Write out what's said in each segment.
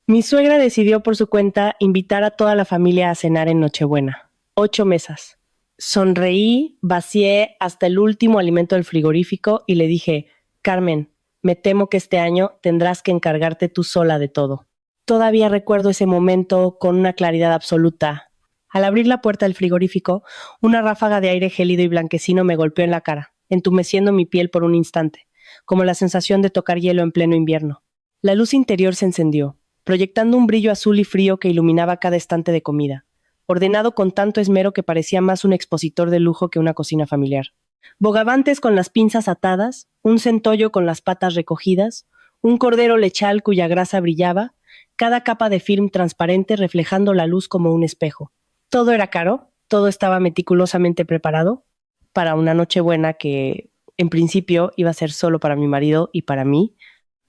Mi suegra decidió por su cuenta invitar a toda la familia a cenar en Nochebuena. 8 mesas. Sonreí, vacié hasta el último alimento del frigorífico y le dije, Carmen, me temo que este año tendrás que encargarte tú sola de todo. Todavía recuerdo ese momento con una claridad absoluta. Al abrir la puerta del frigorífico, una ráfaga de aire gélido y blanquecino me golpeó en la cara, entumeciendo mi piel por un instante, como la sensación de tocar hielo en pleno invierno. La luz interior se encendió, proyectando un brillo azul y frío que iluminaba cada estante de comida, ordenado con tanto esmero que parecía más un expositor de lujo que una cocina familiar. Bogavantes con las pinzas atadas, un centollo con las patas recogidas, un cordero lechal cuya grasa brillaba, cada capa de film transparente reflejando la luz como un espejo. Todo era caro, todo estaba meticulosamente preparado para una Nochebuena que, en principio, iba a ser solo para mi marido y para mí,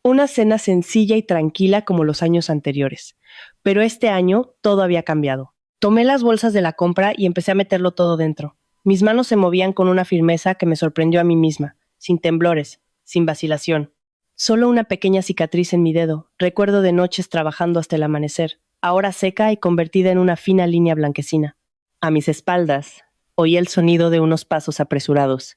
una cena sencilla y tranquila como los años anteriores. Pero este año todo había cambiado. Tomé las bolsas de la compra y empecé a meterlo todo dentro. Mis manos se movían con una firmeza que me sorprendió a mí misma, sin temblores, sin vacilación. Solo una pequeña cicatriz en mi dedo, recuerdo de noches trabajando hasta el amanecer, ahora seca y convertida en una fina línea blanquecina. A mis espaldas, oí el sonido de unos pasos apresurados.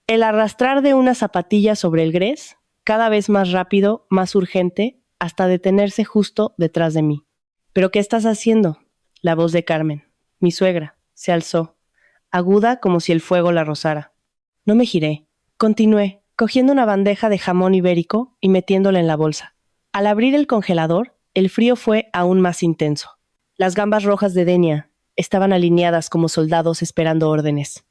El arrastrar de una zapatilla sobre el grés, cada vez más rápido, más urgente, hasta detenerse justo detrás de mí. ¿Pero qué estás haciendo? La voz de Carmen, mi suegra, se alzó, aguda como si el fuego la rozara. No me giré. Continué, cogiendo una bandeja de jamón ibérico y metiéndola en la bolsa. Al abrir el congelador, el frío fue aún más intenso. Las gambas rojas de Denia estaban alineadas como soldados esperando órdenes.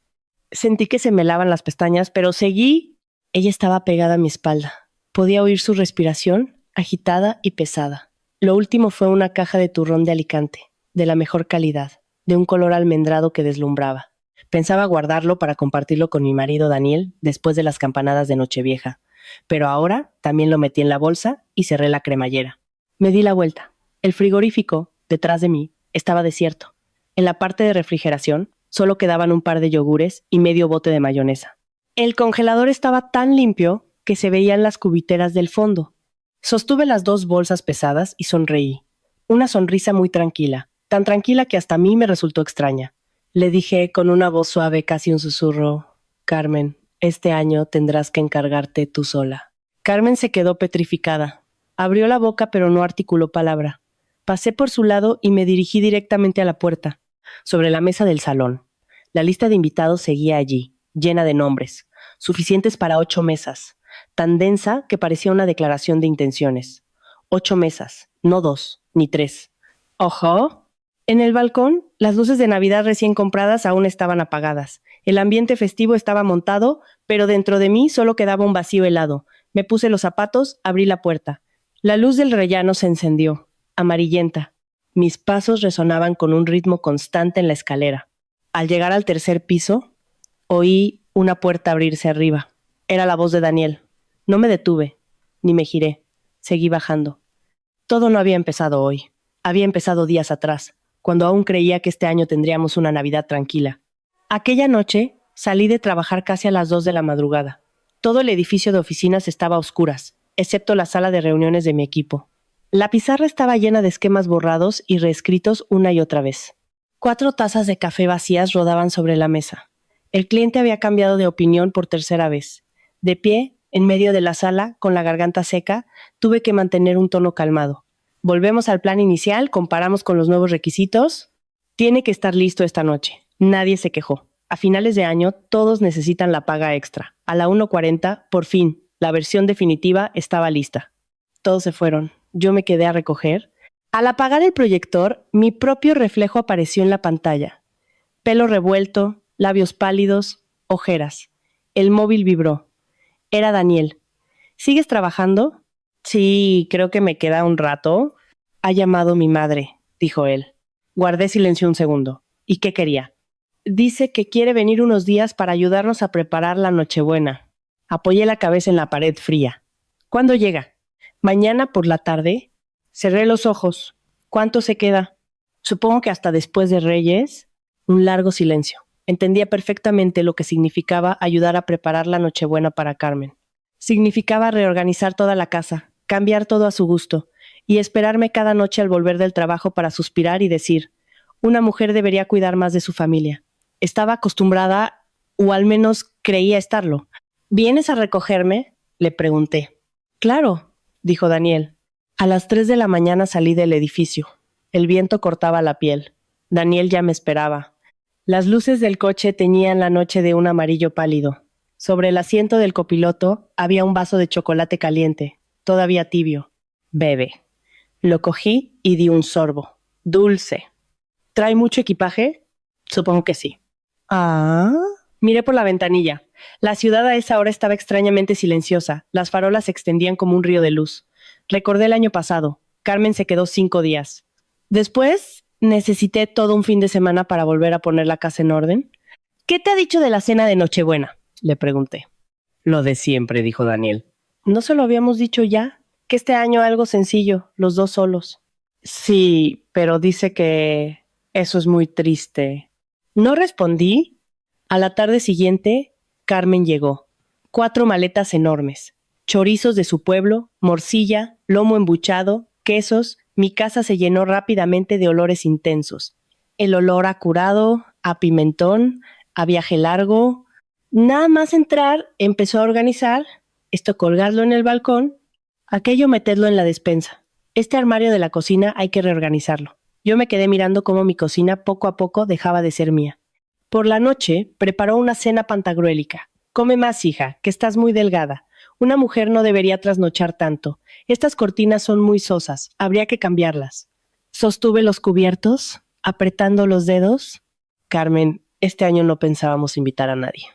Sentí que se me helaban las pestañas, pero seguí. Ella estaba pegada a mi espalda. Podía oír su respiración, agitada y pesada. Lo último fue una caja de turrón de Alicante, de la mejor calidad, de un color almendrado que deslumbraba. Pensaba guardarlo para compartirlo con mi marido Daniel después de las campanadas de Nochevieja, pero ahora también lo metí en la bolsa y cerré la cremallera. Me di la vuelta. El frigorífico, detrás de mí, estaba desierto. En la parte de refrigeración solo quedaban un par de yogures y medio bote de mayonesa. El congelador estaba tan limpio que se veían las cubiteras del fondo. Sostuve las dos bolsas pesadas y sonreí. Una sonrisa muy tranquila, tan tranquila que hasta a mí me resultó extraña. Le dije con una voz suave, casi un susurro, Carmen, este año tendrás que encargarte tú sola. Carmen se quedó petrificada. Abrió la boca pero no articuló palabra. Pasé por su lado y me dirigí directamente a la puerta. Sobre la mesa del salón. La lista de invitados seguía allí, llena de nombres, suficientes para 8 mesas, tan densa que parecía una declaración de intenciones. 8 mesas, no 2, ni 3. ¡Ojo! En el balcón, las luces de Navidad recién compradas aún estaban apagadas. El ambiente festivo estaba montado, pero dentro de mí solo quedaba un vacío helado. Me puse los zapatos, abrí la puerta. La luz del rellano se encendió, amarillenta. Mis pasos resonaban con un ritmo constante en la escalera. Al llegar al tercer piso, oí una puerta abrirse arriba. Era la voz de Daniel. No me detuve, ni me giré. Seguí bajando. Todo no había empezado hoy. Había empezado días atrás, cuando aún creía que este año tendríamos una Navidad tranquila. Aquella noche salí de trabajar casi a las 2 de la madrugada. Todo el edificio de oficinas estaba a oscuras, excepto la sala de reuniones de mi equipo. La pizarra estaba llena de esquemas borrados y reescritos una y otra vez. 4 tazas de café vacías rodaban sobre la mesa. El cliente había cambiado de opinión por tercera vez. De pie, en medio de la sala, con la garganta seca, tuve que mantener un tono calmado. Volvemos al plan inicial, comparamos con los nuevos requisitos. Tiene que estar listo esta noche. Nadie se quejó. A finales de año, todos necesitan la paga extra. A la 1:40, por fin, la versión definitiva estaba lista. Todos se fueron. Yo me quedé a recoger. Al apagar el proyector, mi propio reflejo apareció en la pantalla. Pelo revuelto, labios pálidos, ojeras. El móvil vibró. Era Daniel. ¿Sigues trabajando? Sí, creo que me queda un rato. Ha llamado mi madre, dijo él. Guardé silencio un segundo. ¿Y qué quería? Dice que quiere venir unos días para ayudarnos a preparar la Nochebuena. Apoyé la cabeza en la pared fría. ¿Cuándo llega? Mañana por la tarde. Cerré los ojos. ¿Cuánto se queda? Supongo que hasta después de Reyes. Un largo silencio. Entendía perfectamente lo que significaba ayudar a preparar la Nochebuena para Carmen. Significaba reorganizar toda la casa, cambiar todo a su gusto, y esperarme cada noche al volver del trabajo para suspirar y decir, una mujer debería cuidar más de su familia. Estaba acostumbrada, o al menos creía estarlo. ¿Vienes a recogerme?, le pregunté. Claro, dijo Daniel. A las 3 de la mañana salí del edificio. El viento cortaba la piel. Daniel ya me esperaba. Las luces del coche teñían la noche de un amarillo pálido. Sobre el asiento del copiloto había un vaso de chocolate caliente, todavía tibio. Bebe. Lo cogí y di un sorbo. Dulce. ¿Trae mucho equipaje? Supongo que sí. Ah. Miré por la ventanilla. La ciudad a esa hora estaba extrañamente silenciosa. Las farolas se extendían como un río de luz. Recordé el año pasado. Carmen se quedó 5 días. Después, necesité todo un fin de semana para volver a poner la casa en orden. ¿Qué te ha dicho de la cena de Nochebuena?, le pregunté. Lo de siempre, dijo Daniel. ¿No se lo habíamos dicho ya? Que este año algo sencillo, los dos solos. Sí, pero dice que eso es muy triste. No respondí. A la tarde siguiente, Carmen llegó. 4 maletas enormes. Chorizos de su pueblo, morcilla, lomo embuchado, quesos. Mi casa se llenó rápidamente de olores intensos. El olor a curado, a pimentón, a viaje largo. Nada más entrar, empezó a organizar. Esto colgarlo en el balcón. Aquello meterlo en la despensa. Este armario de la cocina hay que reorganizarlo. Yo me quedé mirando cómo mi cocina poco a poco dejaba de ser mía. Por la noche, preparó una cena pantagruélica. Come más, hija, que estás muy delgada. Una mujer no debería trasnochar tanto. Estas cortinas son muy sosas. Habría que cambiarlas. Sostuve los cubiertos, apretando los dedos. Carmen, este año no pensábamos invitar a nadie.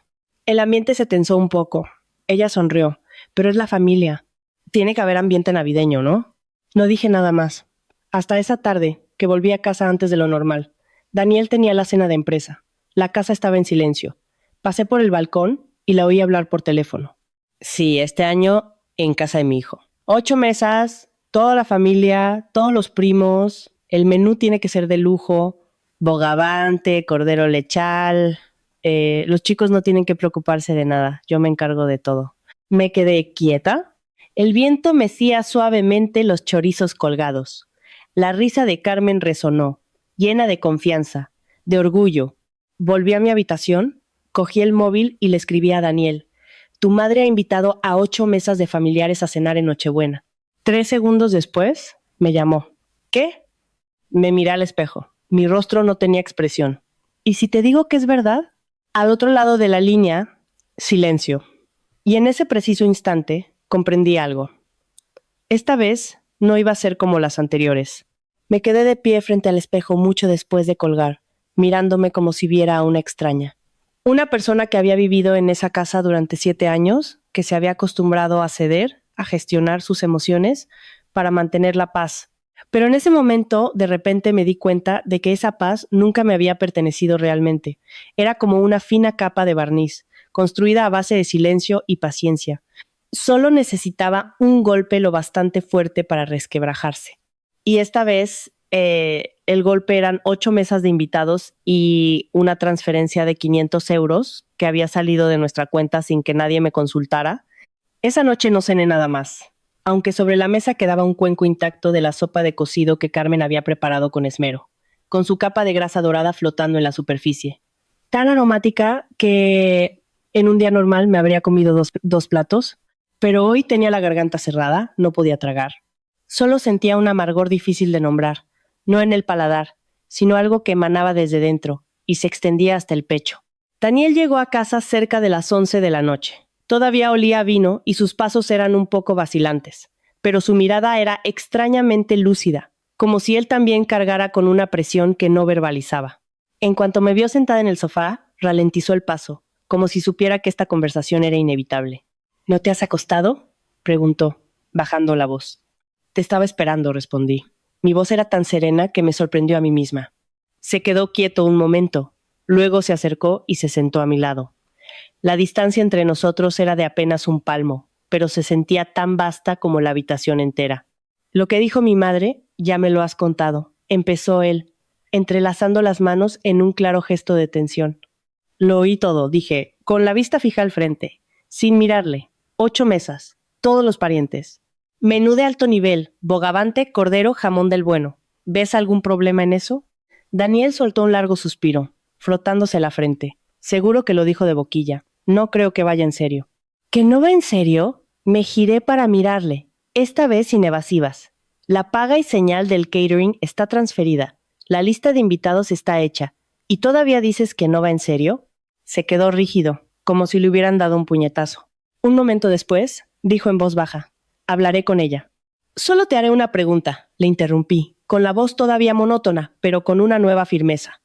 El ambiente se tensó un poco. Ella sonrió. Pero es la familia. Tiene que haber ambiente navideño, ¿no? No dije nada más. Hasta esa tarde, que volví a casa antes de lo normal. Daniel tenía la cena de empresa. La casa estaba en silencio. Pasé por el balcón y la oí hablar por teléfono. Sí, este año en casa de mi hijo. 8 mesas, toda la familia, todos los primos. El menú tiene que ser de lujo. Bogavante, cordero lechal. Los chicos no tienen que preocuparse de nada. Yo me encargo de todo. Me quedé quieta. El viento mecía suavemente los chorizos colgados. La risa de Carmen resonó, llena de confianza, de orgullo. Volví a mi habitación, cogí el móvil y le escribí a Daniel. Tu madre ha invitado a 8 mesas de familiares a cenar en Nochebuena. 3 segundos después, me llamó. ¿Qué? Me miré al espejo. Mi rostro no tenía expresión. ¿Y si te digo que es verdad? Al otro lado de la línea, silencio. Y en ese preciso instante, comprendí algo. Esta vez no iba a ser como las anteriores. Me quedé de pie frente al espejo mucho después de colgar, mirándome como si viera a una extraña. Una persona que había vivido en esa casa durante 7 años, que se había acostumbrado a ceder, a gestionar sus emociones, para mantener la paz. Pero en ese momento, de repente me di cuenta de que esa paz nunca me había pertenecido realmente. Era como una fina capa de barniz, construida a base de silencio y paciencia. Solo necesitaba un golpe lo bastante fuerte para resquebrajarse. Y esta vez el golpe eran 8 mesas de invitados y una transferencia de 500 euros que había salido de nuestra cuenta sin que nadie me consultara. Esa noche no cené nada más, aunque sobre la mesa quedaba un cuenco intacto de la sopa de cocido que Carmen había preparado con esmero, con su capa de grasa dorada flotando en la superficie. Tan aromática que en un día normal me habría comido dos platos, pero hoy tenía la garganta cerrada, no podía tragar. Solo sentía un amargor difícil de nombrar, no en el paladar, sino algo que emanaba desde dentro y se extendía hasta el pecho. Daniel llegó a casa cerca de las 11 de la noche. Todavía olía a vino y sus pasos eran un poco vacilantes, pero su mirada era extrañamente lúcida, como si él también cargara con una presión que no verbalizaba. En cuanto me vio sentada en el sofá, ralentizó el paso, como si supiera que esta conversación era inevitable. ¿No te has acostado?, preguntó, bajando la voz. Te estaba esperando, respondí. Mi voz era tan serena que me sorprendió a mí misma. Se quedó quieto un momento, luego se acercó y se sentó a mi lado. La distancia entre nosotros era de apenas un palmo, pero se sentía tan vasta como la habitación entera. Lo que dijo mi madre, ya me lo has contado, empezó él, entrelazando las manos en un claro gesto de tensión. Lo oí todo, dije, con la vista fija al frente, sin mirarle. 8 mesas, todos los parientes. Menú de alto nivel, bogavante, cordero, jamón del bueno. ¿Ves algún problema en eso? Daniel soltó un largo suspiro, frotándose la frente. Seguro que lo dijo de boquilla. No creo que vaya en serio. ¿Que no va en serio? Me giré para mirarle, esta vez sin evasivas. La paga y señal del catering está transferida. La lista de invitados está hecha. ¿Y todavía dices que no va en serio? Se quedó rígido, como si le hubieran dado un puñetazo. Un momento después, dijo en voz baja: hablaré con ella. Solo te haré una pregunta, le interrumpí, con la voz todavía monótona, pero con una nueva firmeza.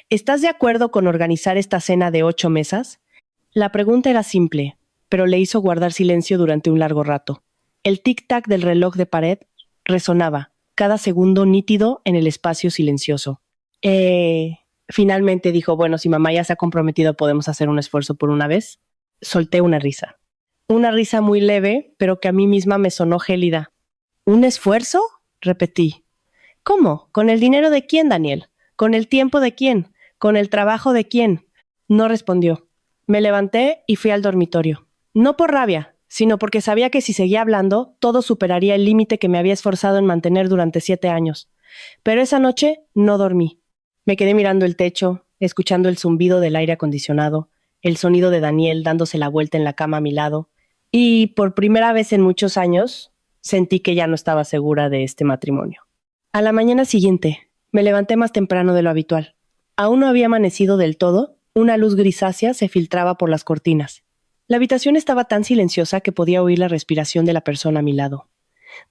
¿Estás de acuerdo con organizar esta cena de 8 mesas? La pregunta era simple, pero le hizo guardar silencio durante un largo rato. El tic-tac del reloj de pared resonaba, cada segundo nítido en el espacio silencioso. Finalmente dijo: bueno, si mamá ya se ha comprometido, podemos hacer un esfuerzo por una vez. Solté una risa. Una risa muy leve, pero que a mí misma me sonó gélida. ¿Un esfuerzo? Repetí. ¿Cómo? ¿Con el dinero de quién, Daniel? ¿Con el tiempo de quién? ¿Con el trabajo de quién? No respondió. Me levanté y fui al dormitorio. No por rabia, sino porque sabía que si seguía hablando, todo superaría el límite que me había esforzado en mantener durante 7 años. Pero esa noche no dormí. Me quedé mirando el techo, escuchando el zumbido del aire acondicionado, el sonido de Daniel dándose la vuelta en la cama a mi lado, y por primera vez en muchos años sentí que ya no estaba segura de este matrimonio. A la mañana siguiente, me levanté más temprano de lo habitual. Aún no había amanecido del todo, una luz grisácea se filtraba por las cortinas. La habitación estaba tan silenciosa que podía oír la respiración de la persona a mi lado.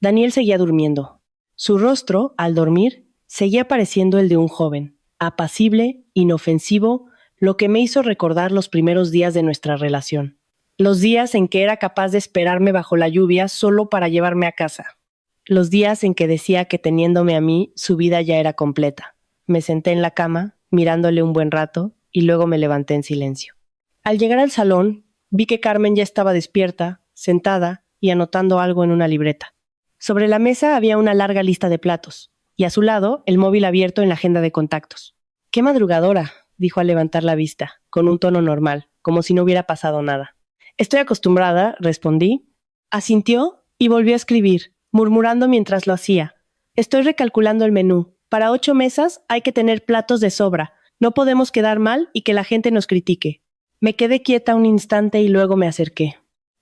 Daniel seguía durmiendo. Su rostro, al dormir, seguía pareciendo el de un joven, apacible, inofensivo, lo que me hizo recordar los primeros días de nuestra relación. Los días en que era capaz de esperarme bajo la lluvia solo para llevarme a casa. Los días en que decía que teniéndome a mí, su vida ya era completa. Me senté en la cama, mirándole un buen rato, y luego me levanté en silencio. Al llegar al salón, vi que Carmen ya estaba despierta, sentada y anotando algo en una libreta. Sobre la mesa había una larga lista de platos, y a su lado el móvil abierto en la agenda de contactos. ¡Qué madrugadora!, dijo al levantar la vista, con un tono normal, como si no hubiera pasado nada. Estoy acostumbrada, respondí. Asintió y volvió a escribir, murmurando mientras lo hacía. Estoy recalculando el menú. Para 8 mesas hay que tener platos de sobra. No podemos quedar mal y que la gente nos critique. Me quedé quieta un instante y luego me acerqué.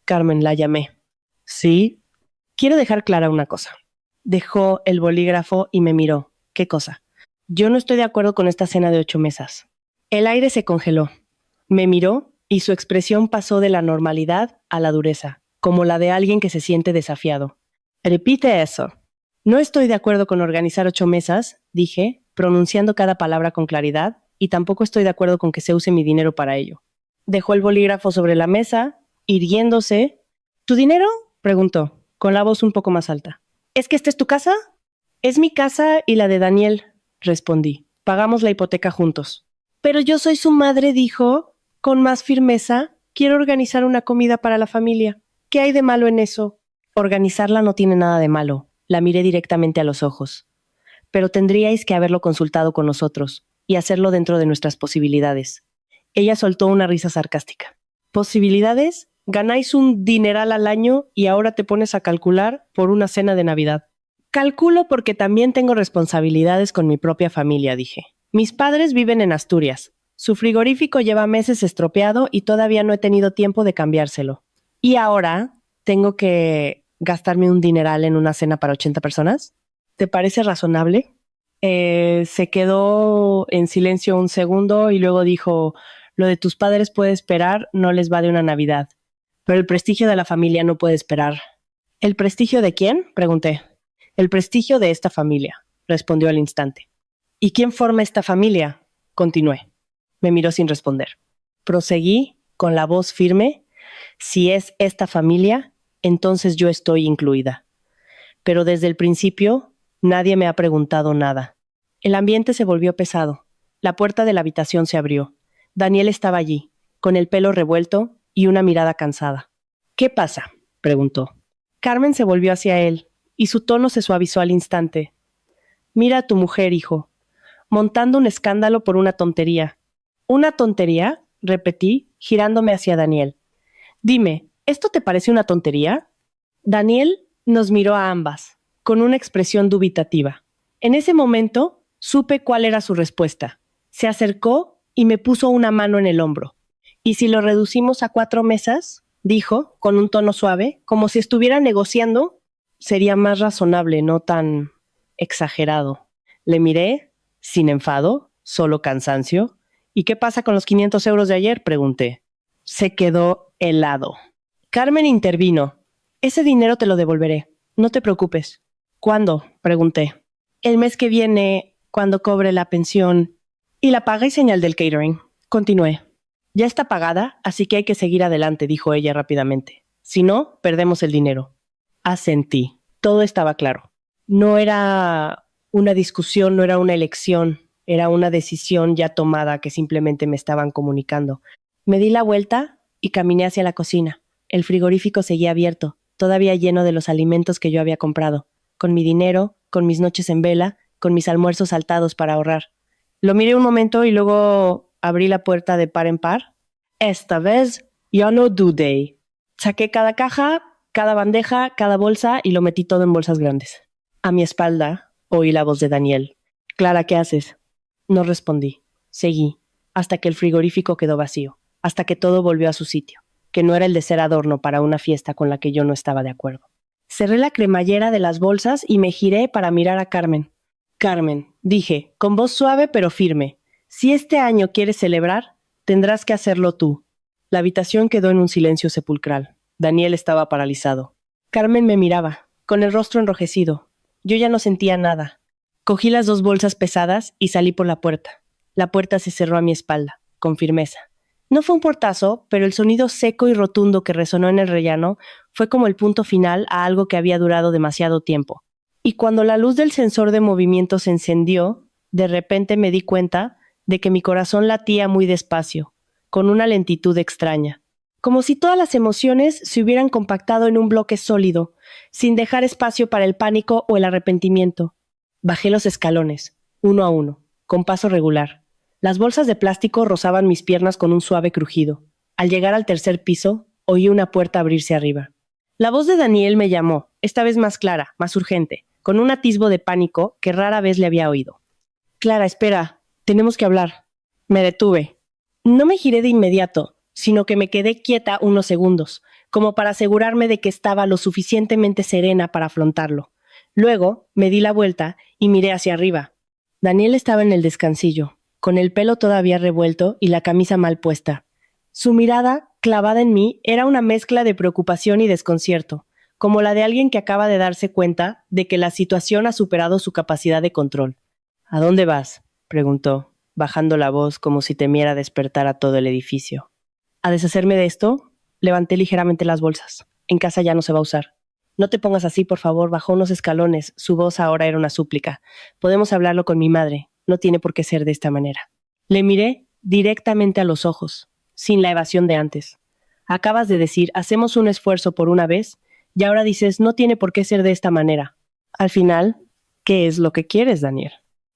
Carmen, la llamé. ¿Sí? Quiero dejar clara una cosa. Dejó el bolígrafo y me miró. ¿Qué cosa? Yo no estoy de acuerdo con esta cena de 8 mesas. El aire se congeló. Me miró y su expresión pasó de la normalidad a la dureza, como la de alguien que se siente desafiado. Repite eso. No estoy de acuerdo con organizar 8 mesas, dije, pronunciando cada palabra con claridad, y tampoco estoy de acuerdo con que se use mi dinero para ello. Dejó el bolígrafo sobre la mesa, irguiéndose. ¿Tu dinero?, preguntó, con la voz un poco más alta. ¿Es que esta es tu casa? Es mi casa y la de Daniel, respondí. Pagamos la hipoteca juntos. Pero yo soy su madre, dijo, con más firmeza. Quiero organizar una comida para la familia. ¿Qué hay de malo en eso? Organizarla no tiene nada de malo. La miré directamente a los ojos. Pero tendríais que haberlo consultado con nosotros y hacerlo dentro de nuestras posibilidades. Ella soltó una risa sarcástica. ¿Posibilidades? Ganáis un dineral al año y ahora te pones a calcular por una cena de Navidad. Calculo porque también tengo responsabilidades con mi propia familia, dije. Mis padres viven en Asturias. Su frigorífico lleva meses estropeado y todavía no he tenido tiempo de cambiárselo. ¿Y ahora tengo que gastarme un dineral en una cena para 80 personas? ¿Te parece razonable? Se quedó en silencio un segundo y luego dijo: lo de tus padres puede esperar, no les va de una Navidad. Pero el prestigio de la familia no puede esperar. ¿El prestigio de quién?, pregunté. El prestigio de esta familia, respondió al instante. ¿Y quién forma esta familia?, continué. Me miró sin responder. Proseguí, con la voz firme: si es esta familia, entonces yo estoy incluida. Pero desde el principio, nadie me ha preguntado nada. El ambiente se volvió pesado. La puerta de la habitación se abrió. Daniel estaba allí, con el pelo revuelto y una mirada cansada. ¿Qué pasa?, preguntó. Carmen se volvió hacia él, y su tono se suavizó al instante. Mira a tu mujer, hijo, montando un escándalo por una tontería. ¿Una tontería?, repetí, girándome hacia Daniel. Dime, ¿esto te parece una tontería? Daniel Nos miró a ambas, con una expresión dubitativa. En ese momento, supe cuál era su respuesta. Se acercó y me puso una mano en el hombro. ¿Y si lo reducimos a 4 mesas? Dijo, con un tono suave, como si estuviera negociando. Sería más razonable, no tan exagerado. Le miré, sin enfado, solo cansancio. ¿Y qué pasa con los 500 euros de ayer?, pregunté. Se quedó helado. Carmen intervino. Ese dinero te lo devolveré. No te preocupes. ¿Cuándo?, pregunté. El mes que viene, cuando cobre la pensión. Y la paga y señal del catering. Continué. Ya está pagada, así que hay que seguir adelante, dijo ella rápidamente. Si no, perdemos el dinero. Asentí. Todo estaba claro. No era una discusión, no era una elección, era una decisión ya tomada que simplemente me estaban comunicando. Me di la vuelta y caminé hacia la cocina. El frigorífico seguía abierto, todavía lleno de los alimentos que yo había comprado, con mi dinero, con mis noches en vela, con mis almuerzos saltados para ahorrar. Lo miré un momento y luego abrí la puerta de par en par. Esta vez yo no dudé. Saqué cada caja, cada bandeja, cada bolsa y lo metí todo en bolsas grandes. A mi espalda oí la voz de Daniel. Clara, ¿qué haces? No respondí. Seguí, hasta que el frigorífico quedó vacío, hasta que todo volvió a su sitio, que no era el de ser adorno para una fiesta con la que yo no estaba de acuerdo. Cerré la cremallera de las bolsas y me giré para mirar a Carmen. Carmen, dije, con voz suave pero firme, si este año quieres celebrar, tendrás que hacerlo tú. La habitación quedó en un silencio sepulcral. Daniel estaba paralizado. Carmen me miraba, con el rostro enrojecido. Yo ya no sentía nada. Cogí las 2 bolsas pesadas y salí por la puerta. La puerta se cerró a mi espalda, con firmeza. No fue un portazo, pero el sonido seco y rotundo que resonó en el rellano fue como el punto final a algo que había durado demasiado tiempo. Y cuando la luz del sensor de movimiento se encendió, de repente me di cuenta de que mi corazón latía muy despacio, con una lentitud extraña, como si todas las emociones se hubieran compactado en un bloque sólido, sin dejar espacio para el pánico o el arrepentimiento. Bajé los escalones, uno a uno, con paso regular. Las bolsas de plástico rozaban mis piernas con un suave crujido. Al llegar al 3er piso, oí una puerta abrirse arriba. La voz de Daniel me llamó, esta vez más clara, más urgente, con un atisbo de pánico que rara vez le había oído. Clara, espera, tenemos que hablar. Me detuve. No me giré de inmediato, sino que me quedé quieta unos segundos, como para asegurarme de que estaba lo suficientemente serena para afrontarlo. Luego me di la vuelta y miré hacia arriba. Daniel estaba en el descansillo, con el pelo todavía revuelto y la camisa mal puesta. Su mirada, clavada en mí, era una mezcla de preocupación y desconcierto, como la de alguien que acaba de darse cuenta de que la situación ha superado su capacidad de control. ¿A dónde vas?, preguntó, bajando la voz como si temiera despertar a todo el edificio. A deshacerme de esto, levanté ligeramente las bolsas. En casa ya no se va a usar. No te pongas así, por favor, bajó unos escalones. Su voz ahora era una súplica. Podemos hablarlo con mi madre. No tiene por qué ser de esta manera. Le miré directamente a los ojos, sin la evasión de antes. Acabas de decir, hacemos un esfuerzo por una vez, y ahora dices, no tiene por qué ser de esta manera. Al final, ¿qué es lo que quieres, Daniel?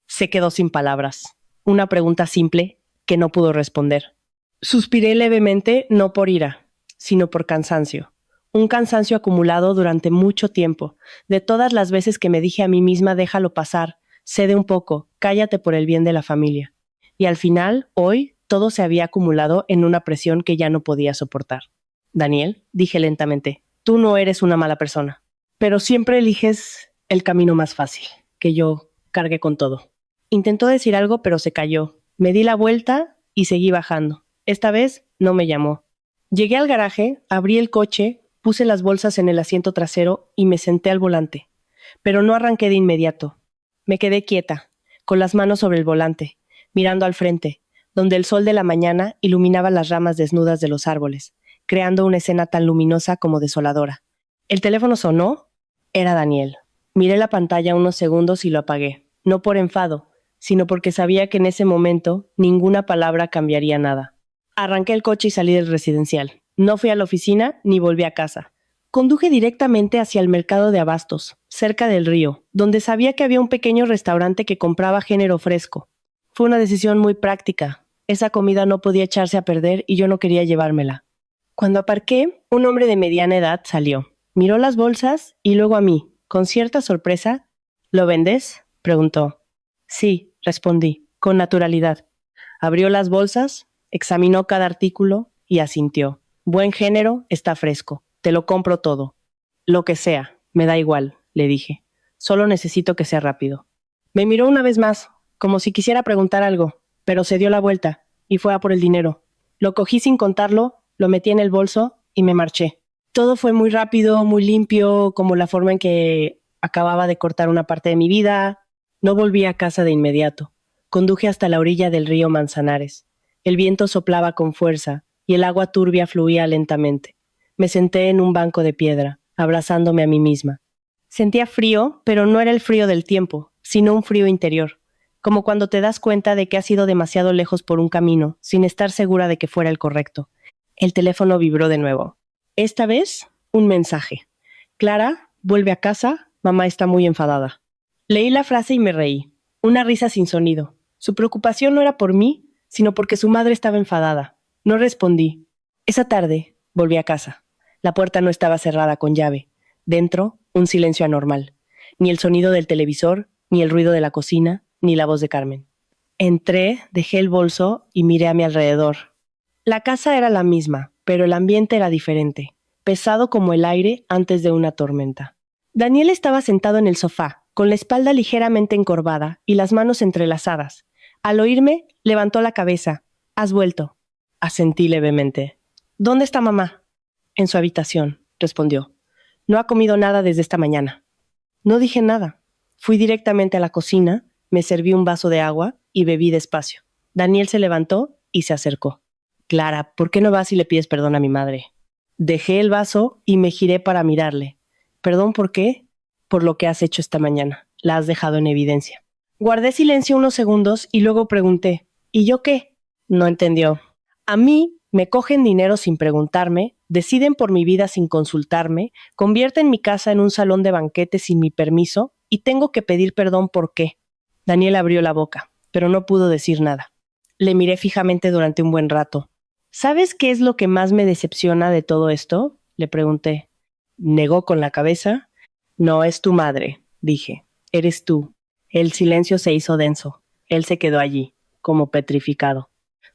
Se quedó sin palabras. Una pregunta simple que no pudo responder. Suspiré levemente, no por ira, sino por cansancio. Un cansancio acumulado durante mucho tiempo, de todas las veces que me dije a mí misma, déjalo pasar, cede un poco, cállate por el bien de la familia. Y al final, hoy, todo se había acumulado en una presión que ya no podía soportar. Daniel, dije lentamente, tú no eres una mala persona, pero siempre eliges el camino más fácil, que yo cargue con todo. Intentó decir algo, pero se calló. Me di la vuelta y seguí bajando. Esta vez no me llamó. Llegué al garaje, abrí el coche, puse las bolsas en el asiento trasero y me senté al volante. Pero no arranqué de inmediato. Me quedé quieta, con las manos sobre el volante, mirando al frente, donde el sol de la mañana iluminaba las ramas desnudas de los árboles, creando una escena tan luminosa como desoladora. El teléfono sonó. Era Daniel. Miré la pantalla unos segundos y lo apagué, no por enfado, sino porque sabía que en ese momento ninguna palabra cambiaría nada. Arranqué el coche y salí del residencial. No fui a la oficina ni volví a casa. Conduje directamente hacia el mercado de abastos, cerca del río, donde sabía que había un pequeño restaurante que compraba género fresco. Fue una decisión muy práctica. Esa comida no podía echarse a perder y yo no quería llevármela. Cuando aparqué, un hombre de mediana edad salió. Miró las bolsas y luego a mí, con cierta sorpresa. ¿Lo vendes?, preguntó. Sí, respondí, con naturalidad. Abrió las bolsas, examinó cada artículo y asintió. Buen género, está fresco. Te lo compro todo. Lo que sea, me da igual, le dije. Solo necesito que sea rápido. Me miró una vez más, como si quisiera preguntar algo, pero se dio la vuelta y fue a por el dinero. Lo cogí sin contarlo, lo metí en el bolso y me marché. Todo fue muy rápido, muy limpio, como la forma en que acababa de cortar una parte de mi vida. No volví a casa de inmediato. Conduje hasta la orilla del río Manzanares. El viento soplaba con fuerza y el agua turbia fluía lentamente. Me senté en un banco de piedra, abrazándome a mí misma. Sentía frío, pero no era el frío del tiempo, sino un frío interior, como cuando te das cuenta de que has ido demasiado lejos por un camino, sin estar segura de que fuera el correcto. El teléfono vibró de nuevo. Esta vez, un mensaje. Clara, vuelve a casa, mamá está muy enfadada. Leí la frase y me reí. Una risa sin sonido. Su preocupación no era por mí, sino porque su madre estaba enfadada. No respondí. Esa tarde, volví a casa. La puerta no estaba cerrada con llave. Dentro, un silencio anormal. Ni el sonido del televisor, ni el ruido de la cocina, ni la voz de Carmen. Entré, dejé el bolso y miré a mi alrededor. La casa era la misma, pero el ambiente era diferente, pesado como el aire antes de una tormenta. Daniel estaba sentado en el sofá, con la espalda ligeramente encorvada y las manos entrelazadas. Al oírme, levantó la cabeza. «¿Has vuelto?» Asentí levemente. «¿Dónde está mamá?» «En su habitación», respondió. «No ha comido nada desde esta mañana». No dije nada. Fui directamente a la cocina, me serví un vaso de agua y bebí despacio. Daniel se levantó y se acercó. «Clara, ¿por qué no vas y le pides perdón a mi madre?» Dejé el vaso y me giré para mirarle. «¿Perdón por qué?» «Por lo que has hecho esta mañana. La has dejado en evidencia». Guardé silencio unos segundos y luego pregunté, ¿y yo qué? No entendió. A mí me cogen dinero sin preguntarme, deciden por mi vida sin consultarme, convierten mi casa en un salón de banquetes sin mi permiso y tengo que pedir perdón ¿por qué? Daniel abrió la boca, pero no pudo decir nada. Le miré fijamente durante un buen rato. ¿Sabes qué es lo que más me decepciona de todo esto?, le pregunté. Negó con la cabeza. No es tu madre, dije. Eres tú. El silencio se hizo denso. Él se quedó allí, como petrificado.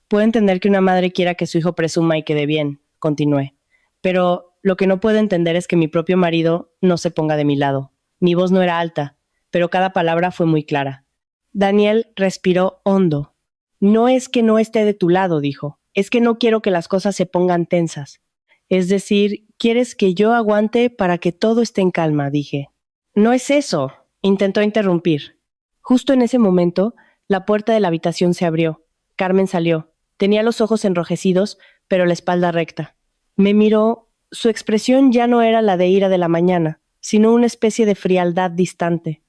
Puedo entender que una madre quiera que su hijo presuma y quede bien, continué. Pero lo que no puedo entender es que mi propio marido no se ponga de mi lado. Mi voz no era alta, pero cada palabra fue muy clara. Daniel respiró hondo. No es que no esté de tu lado, dijo. Es que no quiero que las cosas se pongan tensas. Es decir, quieres que yo aguante para que todo esté en calma, dije. No es eso, intentó interrumpir. Justo en ese momento, la puerta de la habitación se abrió. Carmen salió. Tenía los ojos enrojecidos, pero la espalda recta. Me miró. Su expresión ya no era la de ira de la mañana, sino una especie de frialdad distante.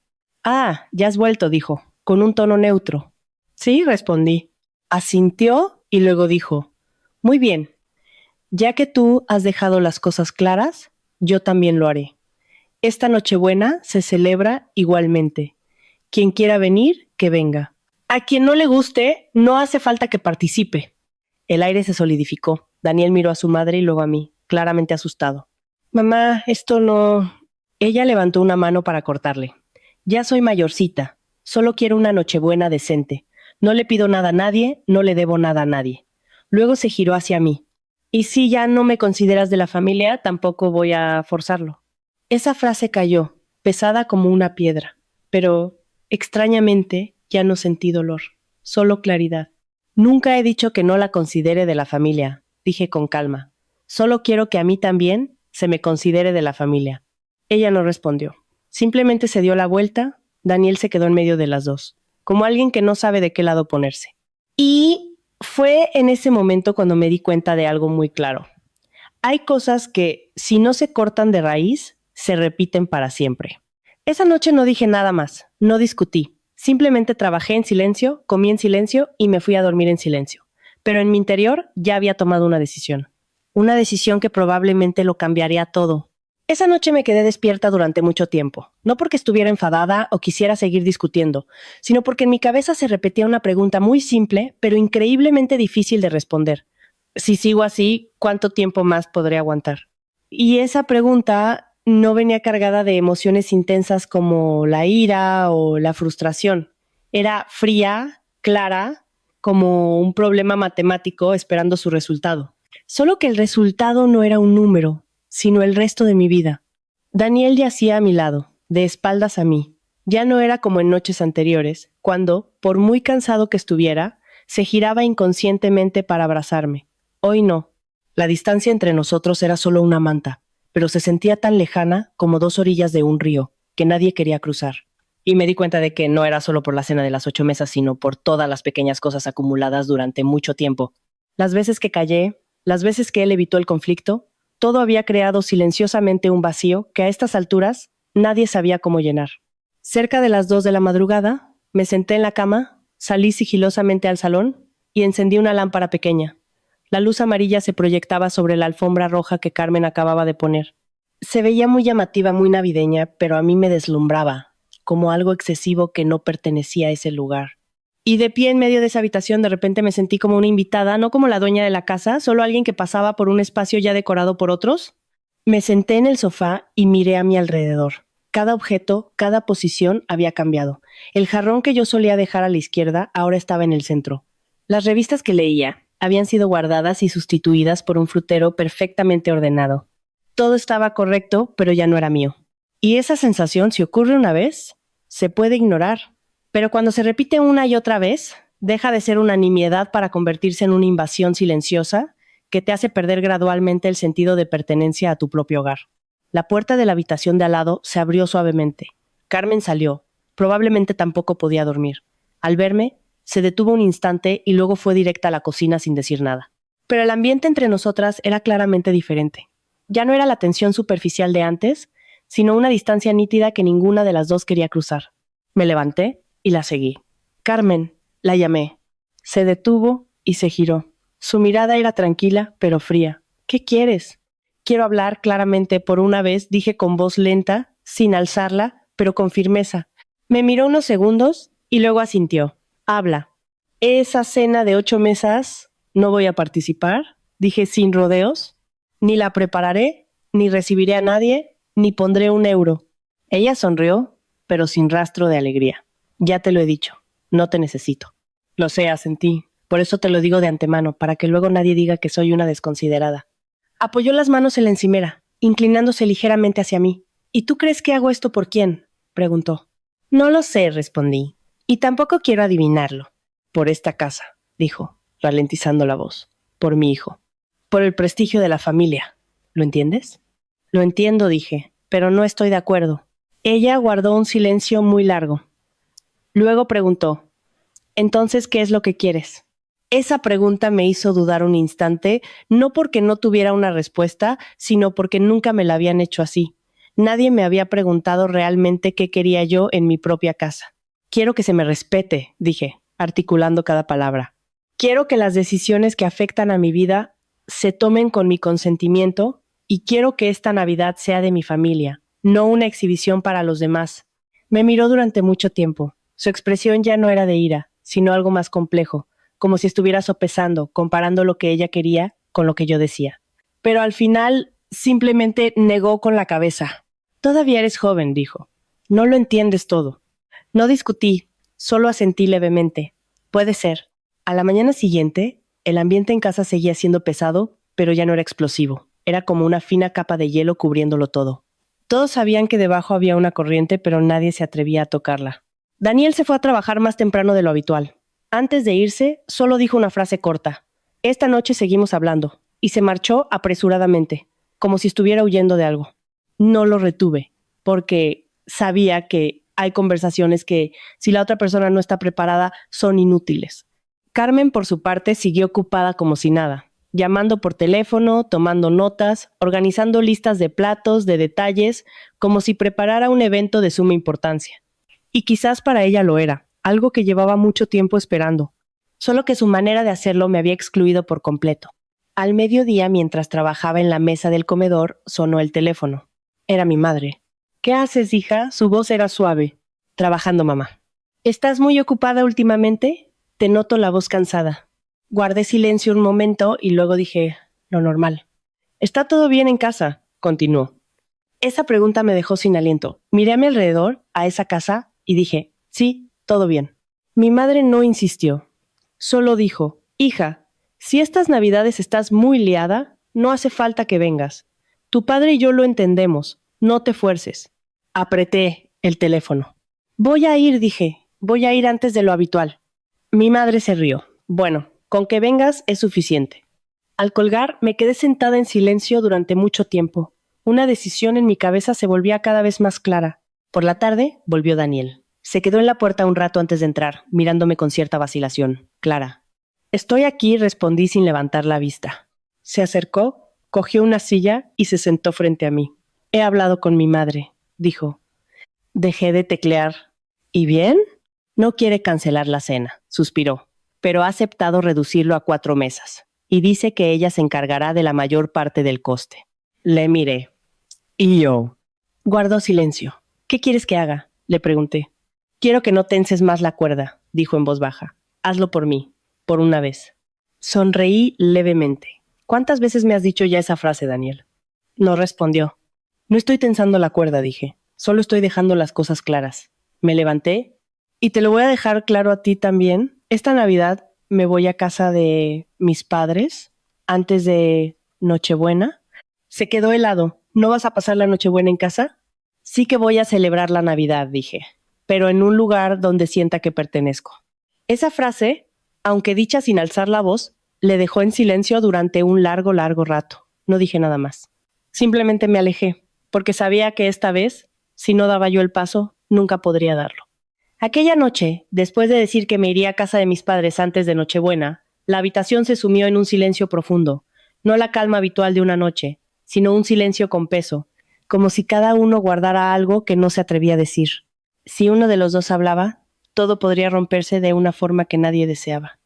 «Ah, ya has vuelto», dijo, con un tono neutro. «Sí», respondí. Asintió y luego dijo, «Muy bien. Ya que tú has dejado las cosas claras, yo también lo haré. Esta Nochebuena se celebra igualmente. Quien quiera venir, que venga. A quien no le guste, no hace falta que participe». El aire se solidificó. Daniel miró a su madre y luego a mí, claramente asustado. «Mamá, esto no...» Ella levantó una mano para cortarle. «Ya soy mayorcita. Solo quiero una Nochebuena decente. No le pido nada a nadie, no le debo nada a nadie». Luego se giró hacia mí. «Y si ya no me consideras de la familia, tampoco voy a forzarlo». Esa frase cayó, pesada como una piedra, pero, extrañamente, ya no sentí dolor, solo claridad. «Nunca he dicho que no la considere de la familia», dije con calma. «Solo quiero que a mí también se me considere de la familia». Ella no respondió. Simplemente se dio la vuelta. Daniel se quedó en medio de las dos, como alguien que no sabe de qué lado ponerse. Y fue en ese momento cuando me di cuenta de algo muy claro. Hay cosas que, si no se cortan de raíz, se repiten para siempre. Esa noche no dije nada más, no discutí. Simplemente trabajé en silencio, comí en silencio y me fui a dormir en silencio. Pero en mi interior ya había tomado una decisión. Una decisión que probablemente lo cambiaría todo. Esa noche me quedé despierta durante mucho tiempo, no porque estuviera enfadada o quisiera seguir discutiendo, sino porque en mi cabeza se repetía una pregunta muy simple, pero increíblemente difícil de responder. Si sigo así, ¿cuánto tiempo más podré aguantar? Y esa pregunta no venía cargada de emociones intensas como la ira o la frustración. Era fría, clara, como un problema matemático esperando su resultado. Solo que el resultado no era un número, sino el resto de mi vida. Daniel yacía a mi lado, de espaldas a mí. Ya no era como en noches anteriores, cuando, por muy cansado que estuviera, se giraba inconscientemente para abrazarme. Hoy no. La distancia entre nosotros era solo una manta, pero se sentía tan lejana como dos orillas de un río, que nadie quería cruzar. Y me di cuenta de que no era solo por la cena de las 8 mesas, sino por todas las pequeñas cosas acumuladas durante mucho tiempo. Las veces que callé, las veces que él evitó el conflicto, todo había creado silenciosamente un vacío que a estas alturas nadie sabía cómo llenar. Cerca de las 2 de la madrugada, me senté en la cama, salí sigilosamente al salón y encendí una lámpara pequeña. La luz amarilla se proyectaba sobre la alfombra roja que Carmen acababa de poner. Se veía muy llamativa, muy navideña, pero a mí me deslumbraba, como algo excesivo que no pertenecía a ese lugar. Y de pie en medio de esa habitación de repente me sentí como una invitada, no como la dueña de la casa, solo alguien que pasaba por un espacio ya decorado por otros. Me senté en el sofá y miré a mi alrededor. Cada objeto, cada posición había cambiado. El jarrón que yo solía dejar a la izquierda ahora estaba en el centro. Las revistas que leía habían sido guardadas y sustituidas por un frutero perfectamente ordenado. Todo estaba correcto, pero ya no era mío. Y esa sensación, si ocurre una vez, se puede ignorar. Pero cuando se repite una y otra vez, deja de ser una nimiedad para convertirse en una invasión silenciosa que te hace perder gradualmente el sentido de pertenencia a tu propio hogar. La puerta de la habitación de al lado se abrió suavemente. Carmen salió. Probablemente tampoco podía dormir. Al verme, se detuvo un instante y luego fue directa a la cocina sin decir nada. Pero el ambiente entre nosotras era claramente diferente. Ya no era la tensión superficial de antes, sino una distancia nítida que ninguna de las dos quería cruzar. Me levanté y la seguí. Carmen, la llamé. Se detuvo y se giró. Su mirada era tranquila, pero fría. ¿Qué quieres? Quiero hablar claramente por una vez, dije con voz lenta, sin alzarla, pero con firmeza. Me miró unos segundos y luego asintió. Habla. Esa cena de 8 mesas no voy a participar, dije sin rodeos. Ni la prepararé, ni recibiré a nadie, ni pondré un euro. Ella sonrió, pero sin rastro de alegría. Ya te lo he dicho, no te necesito. Lo sé, asentí. Por eso te lo digo de antemano, para que luego nadie diga que soy una desconsiderada. Apoyó las manos en la encimera, inclinándose ligeramente hacia mí. ¿Y tú crees que hago esto por quién? Preguntó. No lo sé, respondí. Y tampoco quiero adivinarlo. Por esta casa, dijo, ralentizando la voz. Por mi hijo. Por el prestigio de la familia. ¿Lo entiendes? Lo entiendo, dije, pero no estoy de acuerdo. Ella guardó un silencio muy largo. Luego preguntó, ¿entonces qué es lo que quieres? Esa pregunta me hizo dudar un instante, no porque no tuviera una respuesta, sino porque nunca me la habían hecho así. Nadie me había preguntado realmente qué quería yo en mi propia casa. Quiero que se me respete, dije, articulando cada palabra. Quiero que las decisiones que afectan a mi vida se tomen con mi consentimiento y quiero que esta Navidad sea de mi familia, no una exhibición para los demás. Me miró durante mucho tiempo. Su expresión ya no era de ira, sino algo más complejo, como si estuviera sopesando, comparando lo que ella quería con lo que yo decía. Pero al final simplemente negó con la cabeza. Todavía eres joven, dijo. No lo entiendes todo. No discutí, solo asentí levemente. Puede ser. A la mañana siguiente, el ambiente en casa seguía siendo pesado, pero ya no era explosivo. Era como una fina capa de hielo cubriéndolo todo. Todos sabían que debajo había una corriente, pero nadie se atrevía a tocarla. Daniel se fue a trabajar más temprano de lo habitual. Antes de irse, solo dijo una frase corta. Esta noche seguimos hablando. Y se marchó apresuradamente, como si estuviera huyendo de algo. No lo retuve, porque sabía que hay conversaciones que, si la otra persona no está preparada, son inútiles. Carmen, por su parte, siguió ocupada como si nada, llamando por teléfono, tomando notas, organizando listas de platos, de detalles, como si preparara un evento de suma importancia. Y quizás para ella lo era, algo que llevaba mucho tiempo esperando, solo que su manera de hacerlo me había excluido por completo. Al mediodía, mientras trabajaba en la mesa del comedor, sonó el teléfono. Era mi madre. ¿Qué haces, hija? Su voz era suave. Trabajando, mamá. ¿Estás muy ocupada últimamente? Te noto la voz cansada. Guardé silencio un momento y luego dije, lo normal. Está todo bien en casa, continuó. Esa pregunta me dejó sin aliento. Miré a mi alrededor, a esa casa, y dije, sí, todo bien. Mi madre no insistió. Solo dijo, hija, si estas navidades estás muy liada, no hace falta que vengas. Tu padre y yo lo entendemos. No te fuerces. Apreté el teléfono. Voy a ir, dije. Voy a ir antes de lo habitual. Mi madre se rió. Bueno, con que vengas es suficiente. Al colgar, me quedé sentada en silencio durante mucho tiempo. Una decisión en mi cabeza se volvía cada vez más clara. Por la tarde, volvió Daniel. Se quedó en la puerta un rato antes de entrar, mirándome con cierta vacilación. Clara. Estoy aquí, respondí sin levantar la vista. Se acercó, cogió una silla y se sentó frente a mí. He hablado con mi madre, dijo. Dejé de teclear. ¿Y bien? No quiere cancelar la cena, suspiró, pero ha aceptado reducirlo a 4 mesas, y dice que ella se encargará de la mayor parte del coste. Le miré. ¿Y yo? Guardó silencio. ¿Qué quieres que haga? Le pregunté. Quiero que no tenses más la cuerda, dijo en voz baja. Hazlo por mí, por una vez. Sonreí levemente. ¿Cuántas veces me has dicho ya esa frase, Daniel? No respondió. No estoy tensando la cuerda, dije. Solo estoy dejando las cosas claras. Me levanté y te lo voy a dejar claro a ti también. Esta Navidad me voy a casa de mis padres antes de Nochebuena. Se quedó helado. ¿No vas a pasar la Nochebuena en casa? Sí que voy a celebrar la Navidad, dije, pero en un lugar donde sienta que pertenezco. Esa frase, aunque dicha sin alzar la voz, le dejó en silencio durante un largo rato. No dije nada más. Simplemente me alejé, porque sabía que esta vez, si no daba yo el paso, nunca podría darlo. Aquella noche, después de decir que me iría a casa de mis padres antes de Nochebuena, la habitación se sumió en un silencio profundo, no la calma habitual de una noche, sino un silencio con peso, como si cada uno guardara algo que no se atrevía a decir. Si uno de los dos hablaba, todo podría romperse de una forma que nadie deseaba.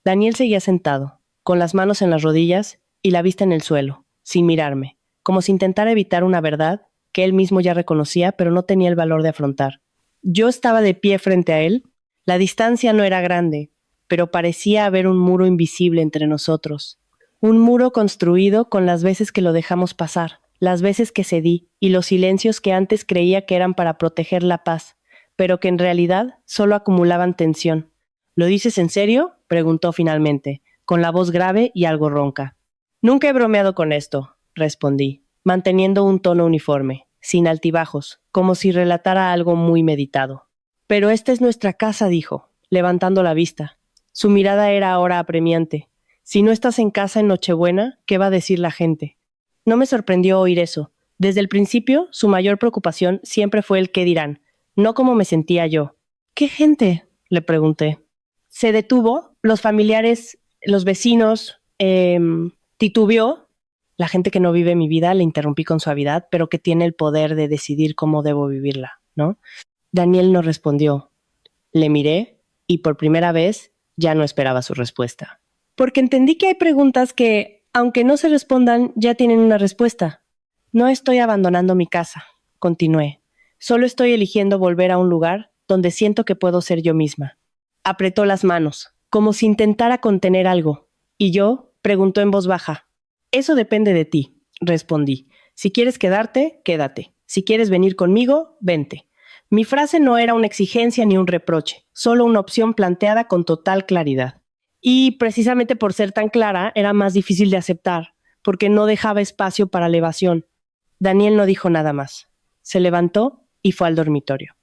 Daniel seguía sentado, con las manos en las rodillas y la vista en el suelo, sin mirarme, como si intentara evitar una verdad que él mismo ya reconocía, pero no tenía el valor de afrontar. Yo estaba de pie frente a él. La distancia no era grande, pero parecía haber un muro invisible entre nosotros. Un muro construido con las veces que lo dejamos pasar, las veces que cedí y los silencios que antes creía que eran para proteger la paz, pero que en realidad solo acumulaban tensión. ¿Lo dices en serio?, preguntó finalmente, con la voz grave y algo ronca. Nunca he bromeado con esto, respondí, manteniendo un tono uniforme, sin altibajos, como si relatara algo muy meditado. Pero esta es nuestra casa, dijo, levantando la vista. Su mirada era ahora apremiante. Si no estás en casa en Nochebuena, ¿qué va a decir la gente? No me sorprendió oír eso. Desde el principio, su mayor preocupación siempre fue el qué dirán, no cómo me sentía yo. ¿Qué gente?, le pregunté. Se detuvo, los familiares, los vecinos, titubeó. La gente que no vive mi vida, le interrumpí con suavidad, pero que tiene el poder de decidir cómo debo vivirla, ¿no? Daniel no respondió. Le miré y por primera vez ya no esperaba su respuesta. Porque entendí que hay preguntas que, aunque no se respondan, ya tienen una respuesta. No estoy abandonando mi casa, continué. Solo estoy eligiendo volver a un lugar donde siento que puedo ser yo misma. Apretó las manos, como si intentara contener algo, y yo preguntó en voz baja. Eso depende de ti, respondí. Si quieres quedarte, quédate. Si quieres venir conmigo, vente. Mi frase no era una exigencia ni un reproche, solo una opción planteada con total claridad. Y precisamente por ser tan clara, era más difícil de aceptar, porque no dejaba espacio para la evasión. Daniel no dijo nada más. Se levantó y fue al dormitorio.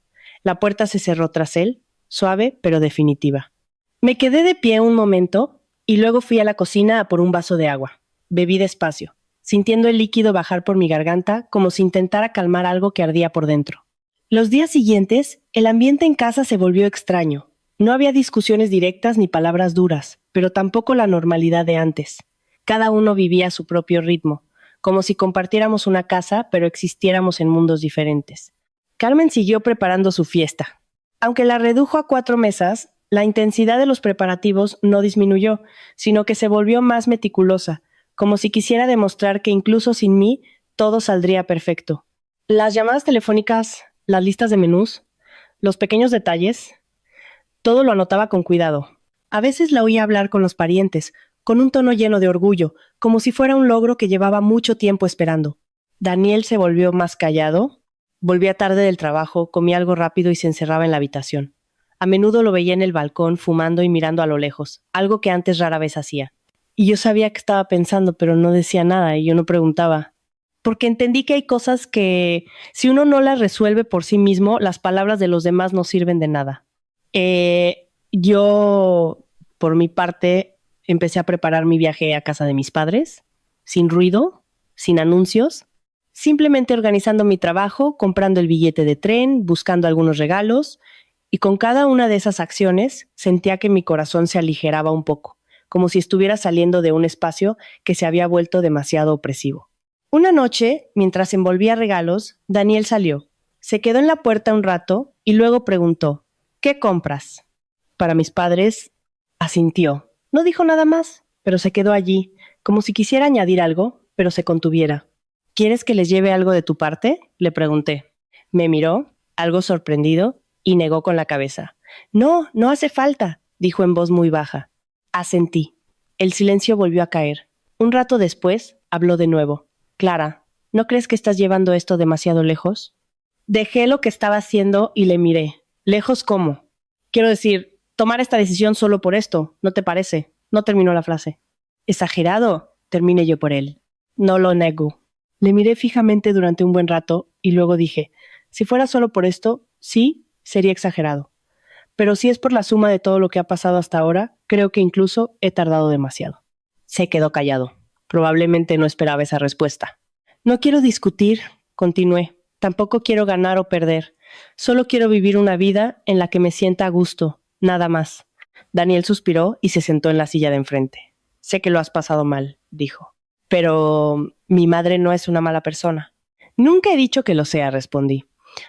La puerta se cerró tras él, suave pero definitiva. Me quedé de pie un momento y luego fui a la cocina a por un vaso de agua. Bebí despacio, sintiendo el líquido bajar por mi garganta como si intentara calmar algo que ardía por dentro. Los días siguientes, el ambiente en casa se volvió extraño. No había discusiones directas ni palabras duras, pero tampoco la normalidad de antes. Cada uno vivía a su propio ritmo, como si compartiéramos una casa, pero existiéramos en mundos diferentes. Carmen siguió preparando su fiesta. Aunque la redujo a 4 mesas, la intensidad de los preparativos no disminuyó, sino que se volvió más meticulosa, como si quisiera demostrar que incluso sin mí todo saldría perfecto. Las llamadas telefónicas, las listas de menús, los pequeños detalles, todo lo anotaba con cuidado. A veces la oía hablar con los parientes, con un tono lleno de orgullo, como si fuera un logro que llevaba mucho tiempo esperando. Daniel se volvió más callado, volvía tarde del trabajo, comía algo rápido y se encerraba en la habitación. A menudo lo veía en el balcón, fumando y mirando a lo lejos, algo que antes rara vez hacía. Y yo sabía que estaba pensando, pero no decía nada y yo no preguntaba. Porque entendí que hay cosas que, si uno no las resuelve por sí mismo, las palabras de los demás no sirven de nada. Yo, por mi parte, empecé a preparar mi viaje a casa de mis padres, sin ruido, sin anuncios, simplemente organizando mi trabajo, comprando el billete de tren, buscando algunos regalos, y con cada una de esas acciones sentía que mi corazón se aligeraba un poco, como si estuviera saliendo de un espacio que se había vuelto demasiado opresivo. Una noche, mientras envolvía regalos, Daniel salió. Se quedó en la puerta un rato y luego preguntó, ¿qué compras? Para mis padres, asintió. No dijo nada más, pero se quedó allí, como si quisiera añadir algo, pero se contuviera. ¿Quieres que les lleve algo de tu parte? Le pregunté. Me miró, algo sorprendido, y negó con la cabeza. No, no hace falta, dijo en voz muy baja. Asentí. El silencio volvió a caer. Un rato después, habló de nuevo. Clara, ¿no crees que estás llevando esto demasiado lejos? Dejé lo que estaba haciendo y le miré. ¿Lejos cómo? Quiero decir, tomar esta decisión solo por esto, ¿no te parece? No terminó la frase. Exagerado, terminé yo por él. No lo nego. Le miré fijamente durante un buen rato y luego dije, si fuera solo por esto, sí, sería exagerado. Pero si es por la suma de todo lo que ha pasado hasta ahora, creo que incluso he tardado demasiado. Se quedó callado. Probablemente no esperaba esa respuesta. No quiero discutir, continué. Tampoco quiero ganar o perder. Solo quiero vivir una vida en la que me sienta a gusto, nada más. Daniel suspiró y se sentó en la silla de enfrente. Sé que lo has pasado mal, dijo. Pero mi madre no es una mala persona. Nunca he dicho que lo sea, respondí.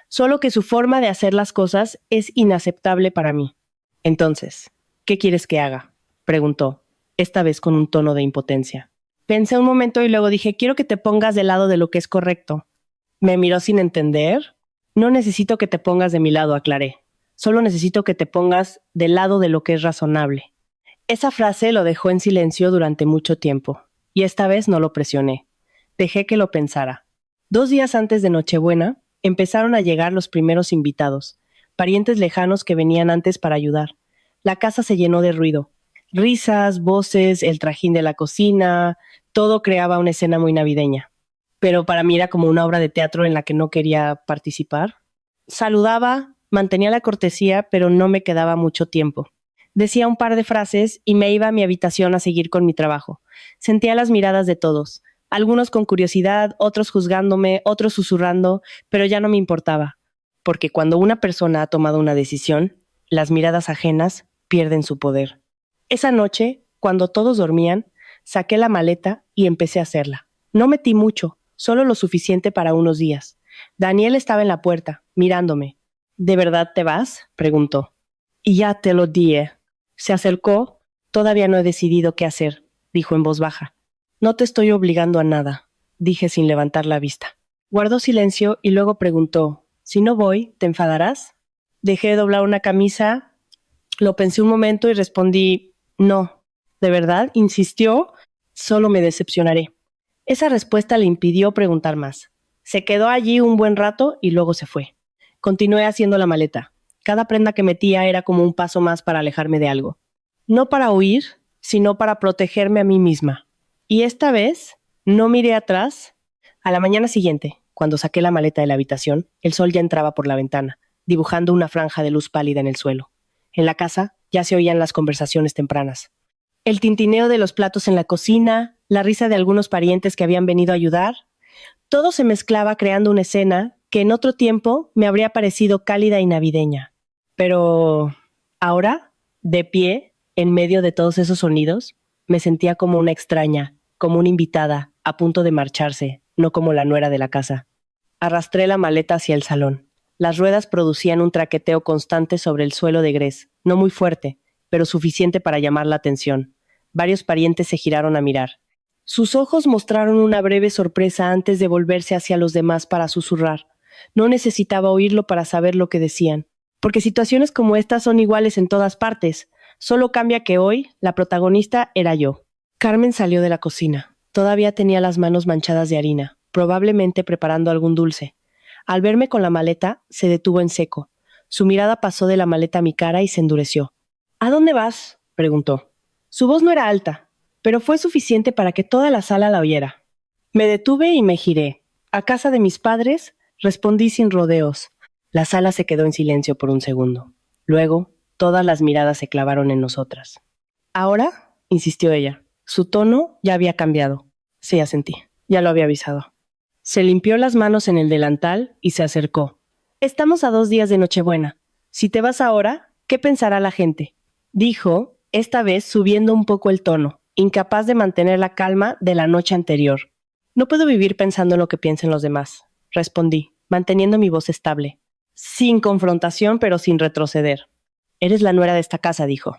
Solo que su forma de hacer las cosas es inaceptable para mí. Entonces, ¿qué quieres que haga? Preguntó, esta vez con un tono de impotencia. Pensé un momento y luego dije, quiero que te pongas del lado de lo que es correcto. Me miró sin entender. No necesito que te pongas de mi lado, aclaré. Solo necesito que te pongas del lado de lo que es razonable. Esa frase lo dejó en silencio durante mucho tiempo, y esta vez no lo presioné. Dejé que lo pensara. 2 días antes de Nochebuena, empezaron a llegar los primeros invitados, parientes lejanos que venían antes para ayudar. La casa se llenó de ruido. Risas, voces, el trajín de la cocina, todo creaba una escena muy navideña. Pero para mí era como una obra de teatro en la que no quería participar. Saludaba, mantenía la cortesía, pero no me quedaba mucho tiempo. Decía un par de frases y me iba a mi habitación a seguir con mi trabajo. Sentía las miradas de todos, algunos con curiosidad, otros juzgándome, otros susurrando, pero ya no me importaba, porque cuando una persona ha tomado una decisión, las miradas ajenas pierden su poder. Esa noche, cuando todos dormían, saqué la maleta y empecé a hacerla. No metí mucho, solo lo suficiente para unos días. Daniel estaba en la puerta, mirándome. ¿De verdad te vas?, preguntó. Y ya te lo dije. Se acercó. Todavía no he decidido qué hacer, dijo en voz baja. No te estoy obligando a nada, dije sin levantar la vista. Guardó silencio y luego preguntó, si no voy, ¿te enfadarás? Dejé de doblar una camisa, lo pensé un momento y respondí, no. ¿De verdad? Insistió, solo me decepcionaré. Esa respuesta le impidió preguntar más. Se quedó allí un buen rato y luego se fue. Continué haciendo la maleta. Cada prenda que metía era como un paso más para alejarme de algo. No para huir, sino para protegerme a mí misma. Y esta vez no miré atrás. A la mañana siguiente, cuando saqué la maleta de la habitación, el sol ya entraba por la ventana, dibujando una franja de luz pálida en el suelo. En la casa ya se oían las conversaciones tempranas. El tintineo de los platos en la cocina, la risa de algunos parientes que habían venido a ayudar. Todo se mezclaba creando una escena que en otro tiempo me habría parecido cálida y navideña. Pero ahora, de pie, en medio de todos esos sonidos, me sentía como una extraña, como una invitada, a punto de marcharse, no como la nuera de la casa. Arrastré la maleta hacia el salón. Las ruedas producían un traqueteo constante sobre el suelo de grés, no muy fuerte, pero suficiente para llamar la atención. Varios parientes se giraron a mirar. Sus ojos mostraron una breve sorpresa antes de volverse hacia los demás para susurrar. No necesitaba oírlo para saber lo que decían, porque situaciones como estas son iguales en todas partes. Solo cambia que hoy la protagonista era yo. Carmen salió de la cocina. Todavía tenía las manos manchadas de harina, probablemente preparando algún dulce. Al verme con la maleta, se detuvo en seco. Su mirada pasó de la maleta a mi cara y se endureció. ¿A dónde vas?, preguntó. Su voz no era alta, pero fue suficiente para que toda la sala la oyera. Me detuve y me giré. ¿A casa de mis padres?, respondí sin rodeos. La sala se quedó en silencio por un segundo. Luego, todas las miradas se clavaron en nosotras. ¿Ahora?, insistió ella. Su tono ya había cambiado. Sí, asentí. Ya lo había avisado. Se limpió las manos en el delantal y se acercó. Estamos a 2 días de Nochebuena. Si te vas ahora, ¿qué pensará la gente?, dijo, esta vez subiendo un poco el tono, incapaz de mantener la calma de la noche anterior. No puedo vivir pensando en lo que piensen los demás, respondí, manteniendo mi voz estable. Sin confrontación, pero sin retroceder. Eres la nuera de esta casa, dijo.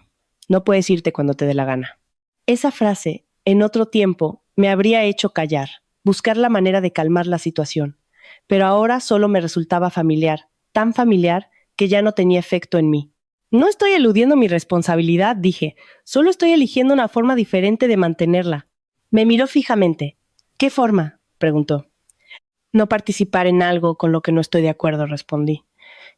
No puedes irte cuando te dé la gana. Esa frase, en otro tiempo, me habría hecho callar, buscar la manera de calmar la situación. Pero ahora solo me resultaba familiar, tan familiar que ya no tenía efecto en mí. No estoy eludiendo mi responsabilidad, dije. Solo estoy eligiendo una forma diferente de mantenerla. Me miró fijamente. ¿Qué forma?, preguntó. No participar en algo con lo que no estoy de acuerdo, respondí.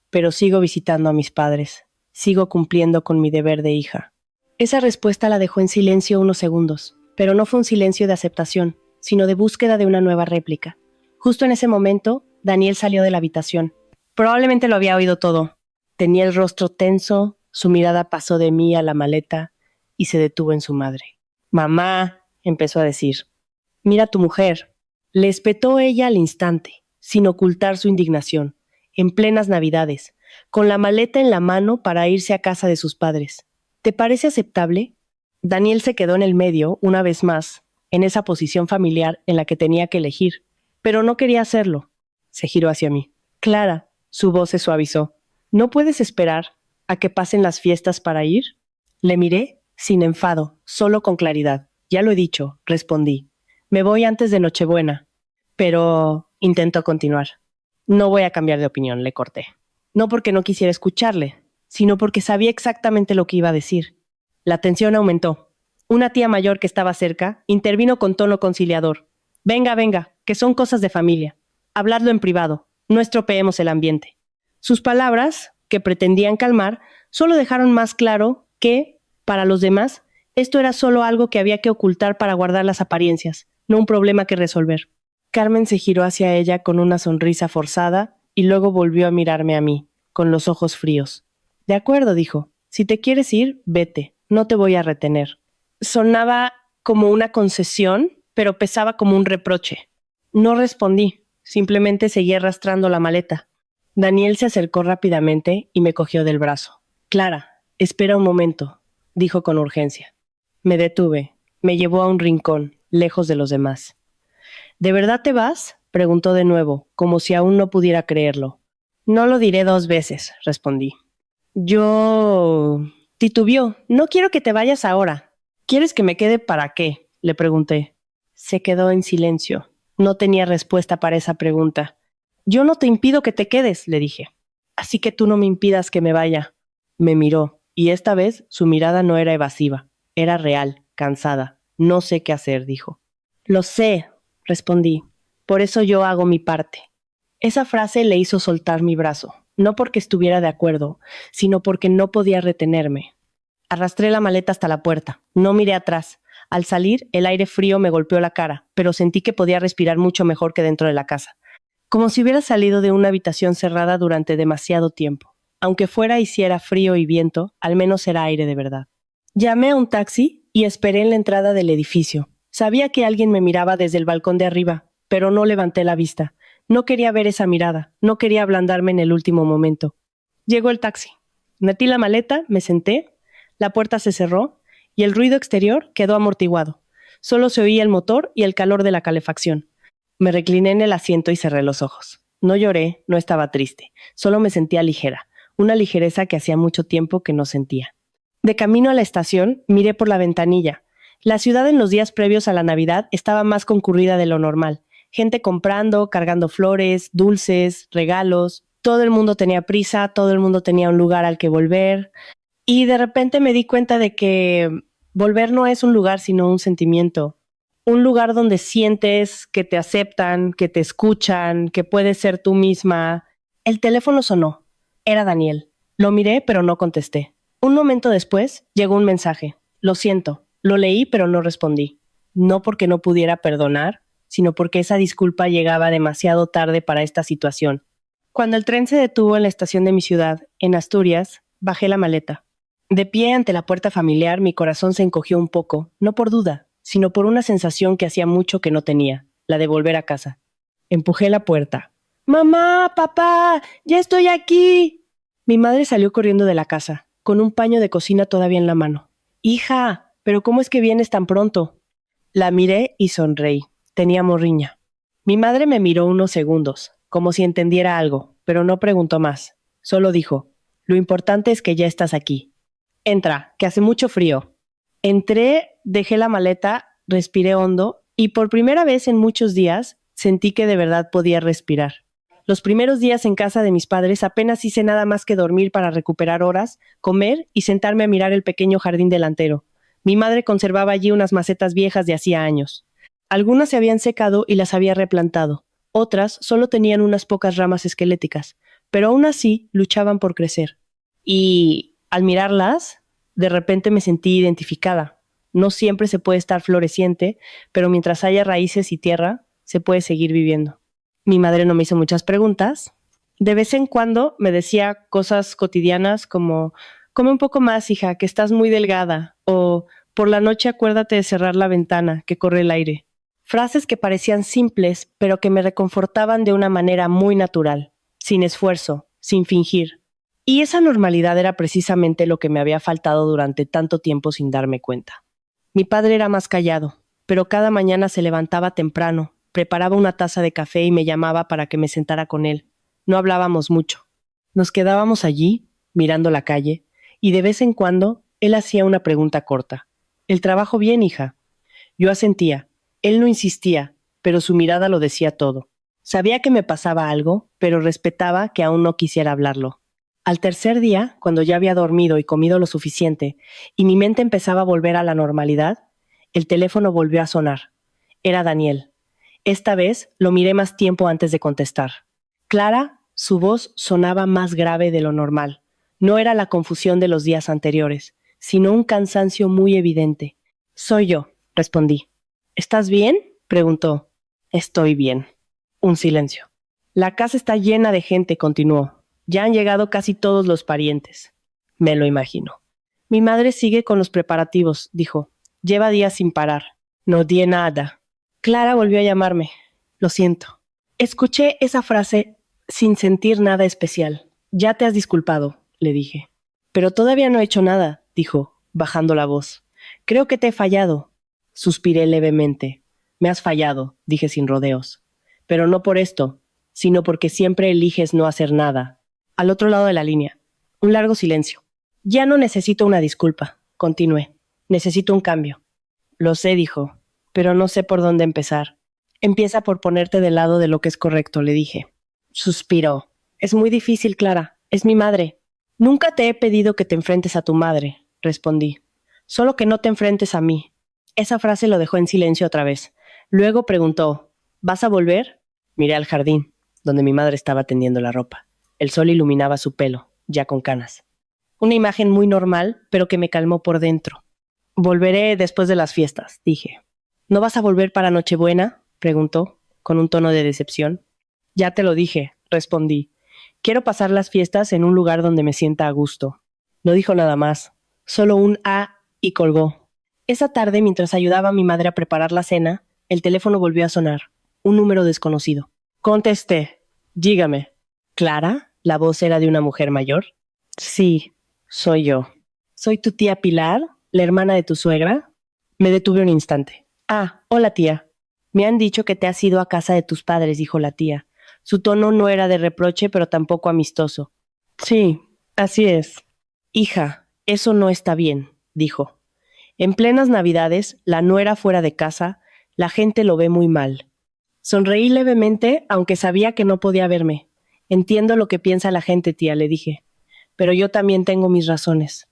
Pero sigo visitando a mis padres. Sigo cumpliendo con mi deber de hija. Esa respuesta la dejó en silencio unos segundos, pero no fue un silencio de aceptación, sino de búsqueda de una nueva réplica. Justo en ese momento, Daniel salió de la habitación. Probablemente lo había oído todo. Tenía el rostro tenso, su mirada pasó de mí a la maleta y se detuvo en su madre. «Mamá», empezó a decir. «Mira a tu mujer». Le espetó ella al instante, sin ocultar su indignación, en plenas Navidades, con la maleta en la mano para irse a casa de sus padres. ¿Te parece aceptable? Daniel se quedó en el medio, una vez más, en esa posición familiar en la que tenía que elegir, pero no quería hacerlo. Se giró hacia mí. «Clara», su voz se suavizó. ¿No puedes esperar a que pasen las fiestas para ir? Le miré, sin enfado, solo con claridad. Ya lo he dicho, respondí. Me voy antes de Nochebuena. Pero intentó continuar. No voy a cambiar de opinión, le corté. No porque no quisiera escucharle, sino porque sabía exactamente lo que iba a decir. La tensión aumentó. Una tía mayor que estaba cerca intervino con tono conciliador. Venga, venga, que son cosas de familia. Habladlo en privado. No estropeemos el ambiente. Sus palabras, que pretendían calmar, solo dejaron más claro que, para los demás, esto era solo algo que había que ocultar para guardar las apariencias, no un problema que resolver. Carmen se giró hacia ella con una sonrisa forzada y luego volvió a mirarme a mí, con los ojos fríos. De acuerdo, dijo. Si te quieres ir, vete. No te voy a retener. Sonaba como una concesión, pero pesaba como un reproche. No respondí. Simplemente seguí arrastrando la maleta. Daniel se acercó rápidamente y me cogió del brazo. «Clara, espera un momento», dijo con urgencia. Me detuve. Me llevó a un rincón, lejos de los demás. «¿De verdad te vas?», preguntó de nuevo, como si aún no pudiera creerlo. «No lo diré 2 veces», respondí. «Yo...» titubeó. «No quiero que te vayas ahora». «¿Quieres que me quede para qué?», le pregunté. Se quedó en silencio. No tenía respuesta para esa pregunta. «Yo no te impido que te quedes», le dije. «Así que tú no me impidas que me vaya». Me miró, y esta vez su mirada no era evasiva. Era real, cansada. «No sé qué hacer», dijo. «Lo sé», respondí. «Por eso yo hago mi parte». Esa frase le hizo soltar mi brazo, no porque estuviera de acuerdo, sino porque no podía retenerme. Arrastré la maleta hasta la puerta. No miré atrás. Al salir, el aire frío me golpeó la cara, pero sentí que podía respirar mucho mejor que dentro de la casa. Como si hubiera salido de una habitación cerrada durante demasiado tiempo. Aunque fuera hiciera frío y viento, al menos era aire de verdad. Llamé a un taxi y esperé en la entrada del edificio. Sabía que alguien me miraba desde el balcón de arriba, pero no levanté la vista. No quería ver esa mirada, no quería ablandarme en el último momento. Llegó el taxi. Metí la maleta, me senté, la puerta se cerró y el ruido exterior quedó amortiguado. Solo se oía el motor y el calor de la calefacción. Me recliné en el asiento y cerré los ojos. No lloré, no estaba triste, solo me sentía ligera, una ligereza que hacía mucho tiempo que no sentía. De camino a la estación, miré por la ventanilla. La ciudad en los días previos a la Navidad estaba más concurrida de lo normal. Gente comprando, cargando flores, dulces, regalos. Todo el mundo tenía prisa, todo el mundo tenía un lugar al que volver. Y de repente me di cuenta de que volver no es un lugar sino un sentimiento. Un lugar donde sientes que te aceptan, que te escuchan, que puedes ser tú misma. El teléfono sonó. Era Daniel. Lo miré, pero no contesté. Un momento después, llegó un mensaje. Lo siento. Lo leí, pero no respondí. No porque no pudiera perdonar, sino porque esa disculpa llegaba demasiado tarde para esta situación. Cuando el tren se detuvo en la estación de mi ciudad, en Asturias, bajé la maleta. De pie ante la puerta familiar, mi corazón se encogió un poco, no por duda, sino por una sensación que hacía mucho que no tenía, la de volver a casa. Empujé la puerta. ¡Mamá! ¡Papá! ¡Ya estoy aquí! Mi madre salió corriendo de la casa, con un paño de cocina todavía en la mano. Hija, ¿pero cómo es que vienes tan pronto? La miré y sonreí. Tenía morriña. Mi madre me miró unos segundos, como si entendiera algo, pero no preguntó más. Solo dijo, lo importante es que ya estás aquí. Entra, que hace mucho frío. Entré, dejé la maleta, respiré hondo y por primera vez en muchos días sentí que de verdad podía respirar. Los primeros días en casa de mis padres apenas hice nada más que dormir para recuperar horas, comer y sentarme a mirar el pequeño jardín delantero. Mi madre conservaba allí unas macetas viejas de hacía años. Algunas se habían secado y las había replantado. Otras solo tenían unas pocas ramas esqueléticas, pero aún así luchaban por crecer. Y, al mirarlas, de repente me sentí identificada. No siempre se puede estar floreciente, pero mientras haya raíces y tierra, se puede seguir viviendo. Mi madre no me hizo muchas preguntas. De vez en cuando me decía cosas cotidianas como, come un poco más, hija, que estás muy delgada, o por la noche acuérdate de cerrar la ventana, que corre el aire. Frases que parecían simples, pero que me reconfortaban de una manera muy natural, sin esfuerzo, sin fingir. Y esa normalidad era precisamente lo que me había faltado durante tanto tiempo sin darme cuenta. Mi padre era más callado, pero cada mañana se levantaba temprano, preparaba una taza de café y me llamaba para que me sentara con él. No hablábamos mucho. Nos quedábamos allí, mirando la calle, y de vez en cuando él hacía una pregunta corta. ¿El trabajo bien, hija? Yo asentía. Él no insistía, pero su mirada lo decía todo. Sabía que me pasaba algo, pero respetaba que aún no quisiera hablarlo. Al tercer día, cuando ya había dormido y comido lo suficiente, y mi mente empezaba a volver a la normalidad, el teléfono volvió a sonar. Era Daniel. Esta vez lo miré más tiempo antes de contestar. Clara, su voz sonaba más grave de lo normal. No era la confusión de los días anteriores, sino un cansancio muy evidente. Soy yo, respondí. ¿Estás bien? Preguntó. Estoy bien. Un silencio. La casa está llena de gente, continuó. Ya han llegado casi todos los parientes. Me lo imagino. Mi madre sigue con los preparativos, dijo. Lleva días sin parar. No di nada. Clara volvió a llamarme. Lo siento. Escuché esa frase sin sentir nada especial. Ya te has disculpado, le dije. Pero todavía no he hecho nada, dijo, bajando la voz. Creo que te he fallado. Suspiré levemente. Me has fallado, dije sin rodeos. Pero no por esto, sino porque siempre eliges no hacer nada. Al otro lado de la línea. Un largo silencio. Ya no necesito una disculpa, continué. Necesito un cambio. Lo sé, dijo, pero no sé por dónde empezar. Empieza por ponerte del lado de lo que es correcto, le dije. Suspiró. Es muy difícil, Clara. Es mi madre. Nunca te he pedido que te enfrentes a tu madre, respondí. Solo que no te enfrentes a mí. Esa frase lo dejó en silencio otra vez. Luego preguntó, ¿vas a volver? Miré al jardín, donde mi madre estaba tendiendo la ropa. El sol iluminaba su pelo, ya con canas. Una imagen muy normal, pero que me calmó por dentro. Volveré después de las fiestas, dije. ¿No vas a volver para Nochebuena? Preguntó, con un tono de decepción. Ya te lo dije, respondí. Quiero pasar las fiestas en un lugar donde me sienta a gusto. No dijo nada más, solo un y colgó. Esa tarde, mientras ayudaba a mi madre a preparar la cena, el teléfono volvió a sonar. Un número desconocido. Contesté. Dígame. ¿Clara? ¿La voz era de una mujer mayor? Sí, soy yo. ¿Soy tu tía Pilar, la hermana de tu suegra? Me detuve un instante. Hola tía. Me han dicho que te has ido a casa de tus padres, dijo la tía. Su tono no era de reproche, pero tampoco amistoso. Sí, así es. Hija, eso no está bien, dijo. En plenas Navidades, la nuera fuera de casa, la gente lo ve muy mal. Sonreí levemente, aunque sabía que no podía verme. Entiendo lo que piensa la gente, tía, le dije. Pero yo también tengo mis razones.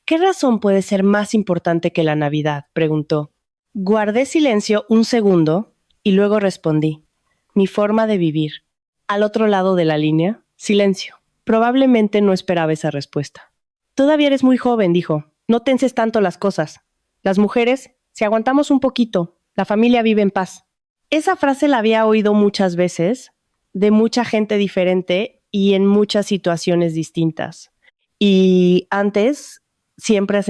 ¿Qué razón puede ser más importante que la Navidad?, preguntó. Guardé silencio un segundo y luego respondí. Mi forma de vivir. Al otro lado de la línea, silencio. Probablemente no esperaba esa respuesta. Todavía eres muy joven, dijo. No tenses tanto las cosas. Las mujeres, si aguantamos un poquito, la familia vive en paz. Esa frase la había oído muchas veces, de mucha gente diferente y en muchas situaciones distintas. Y antes siempre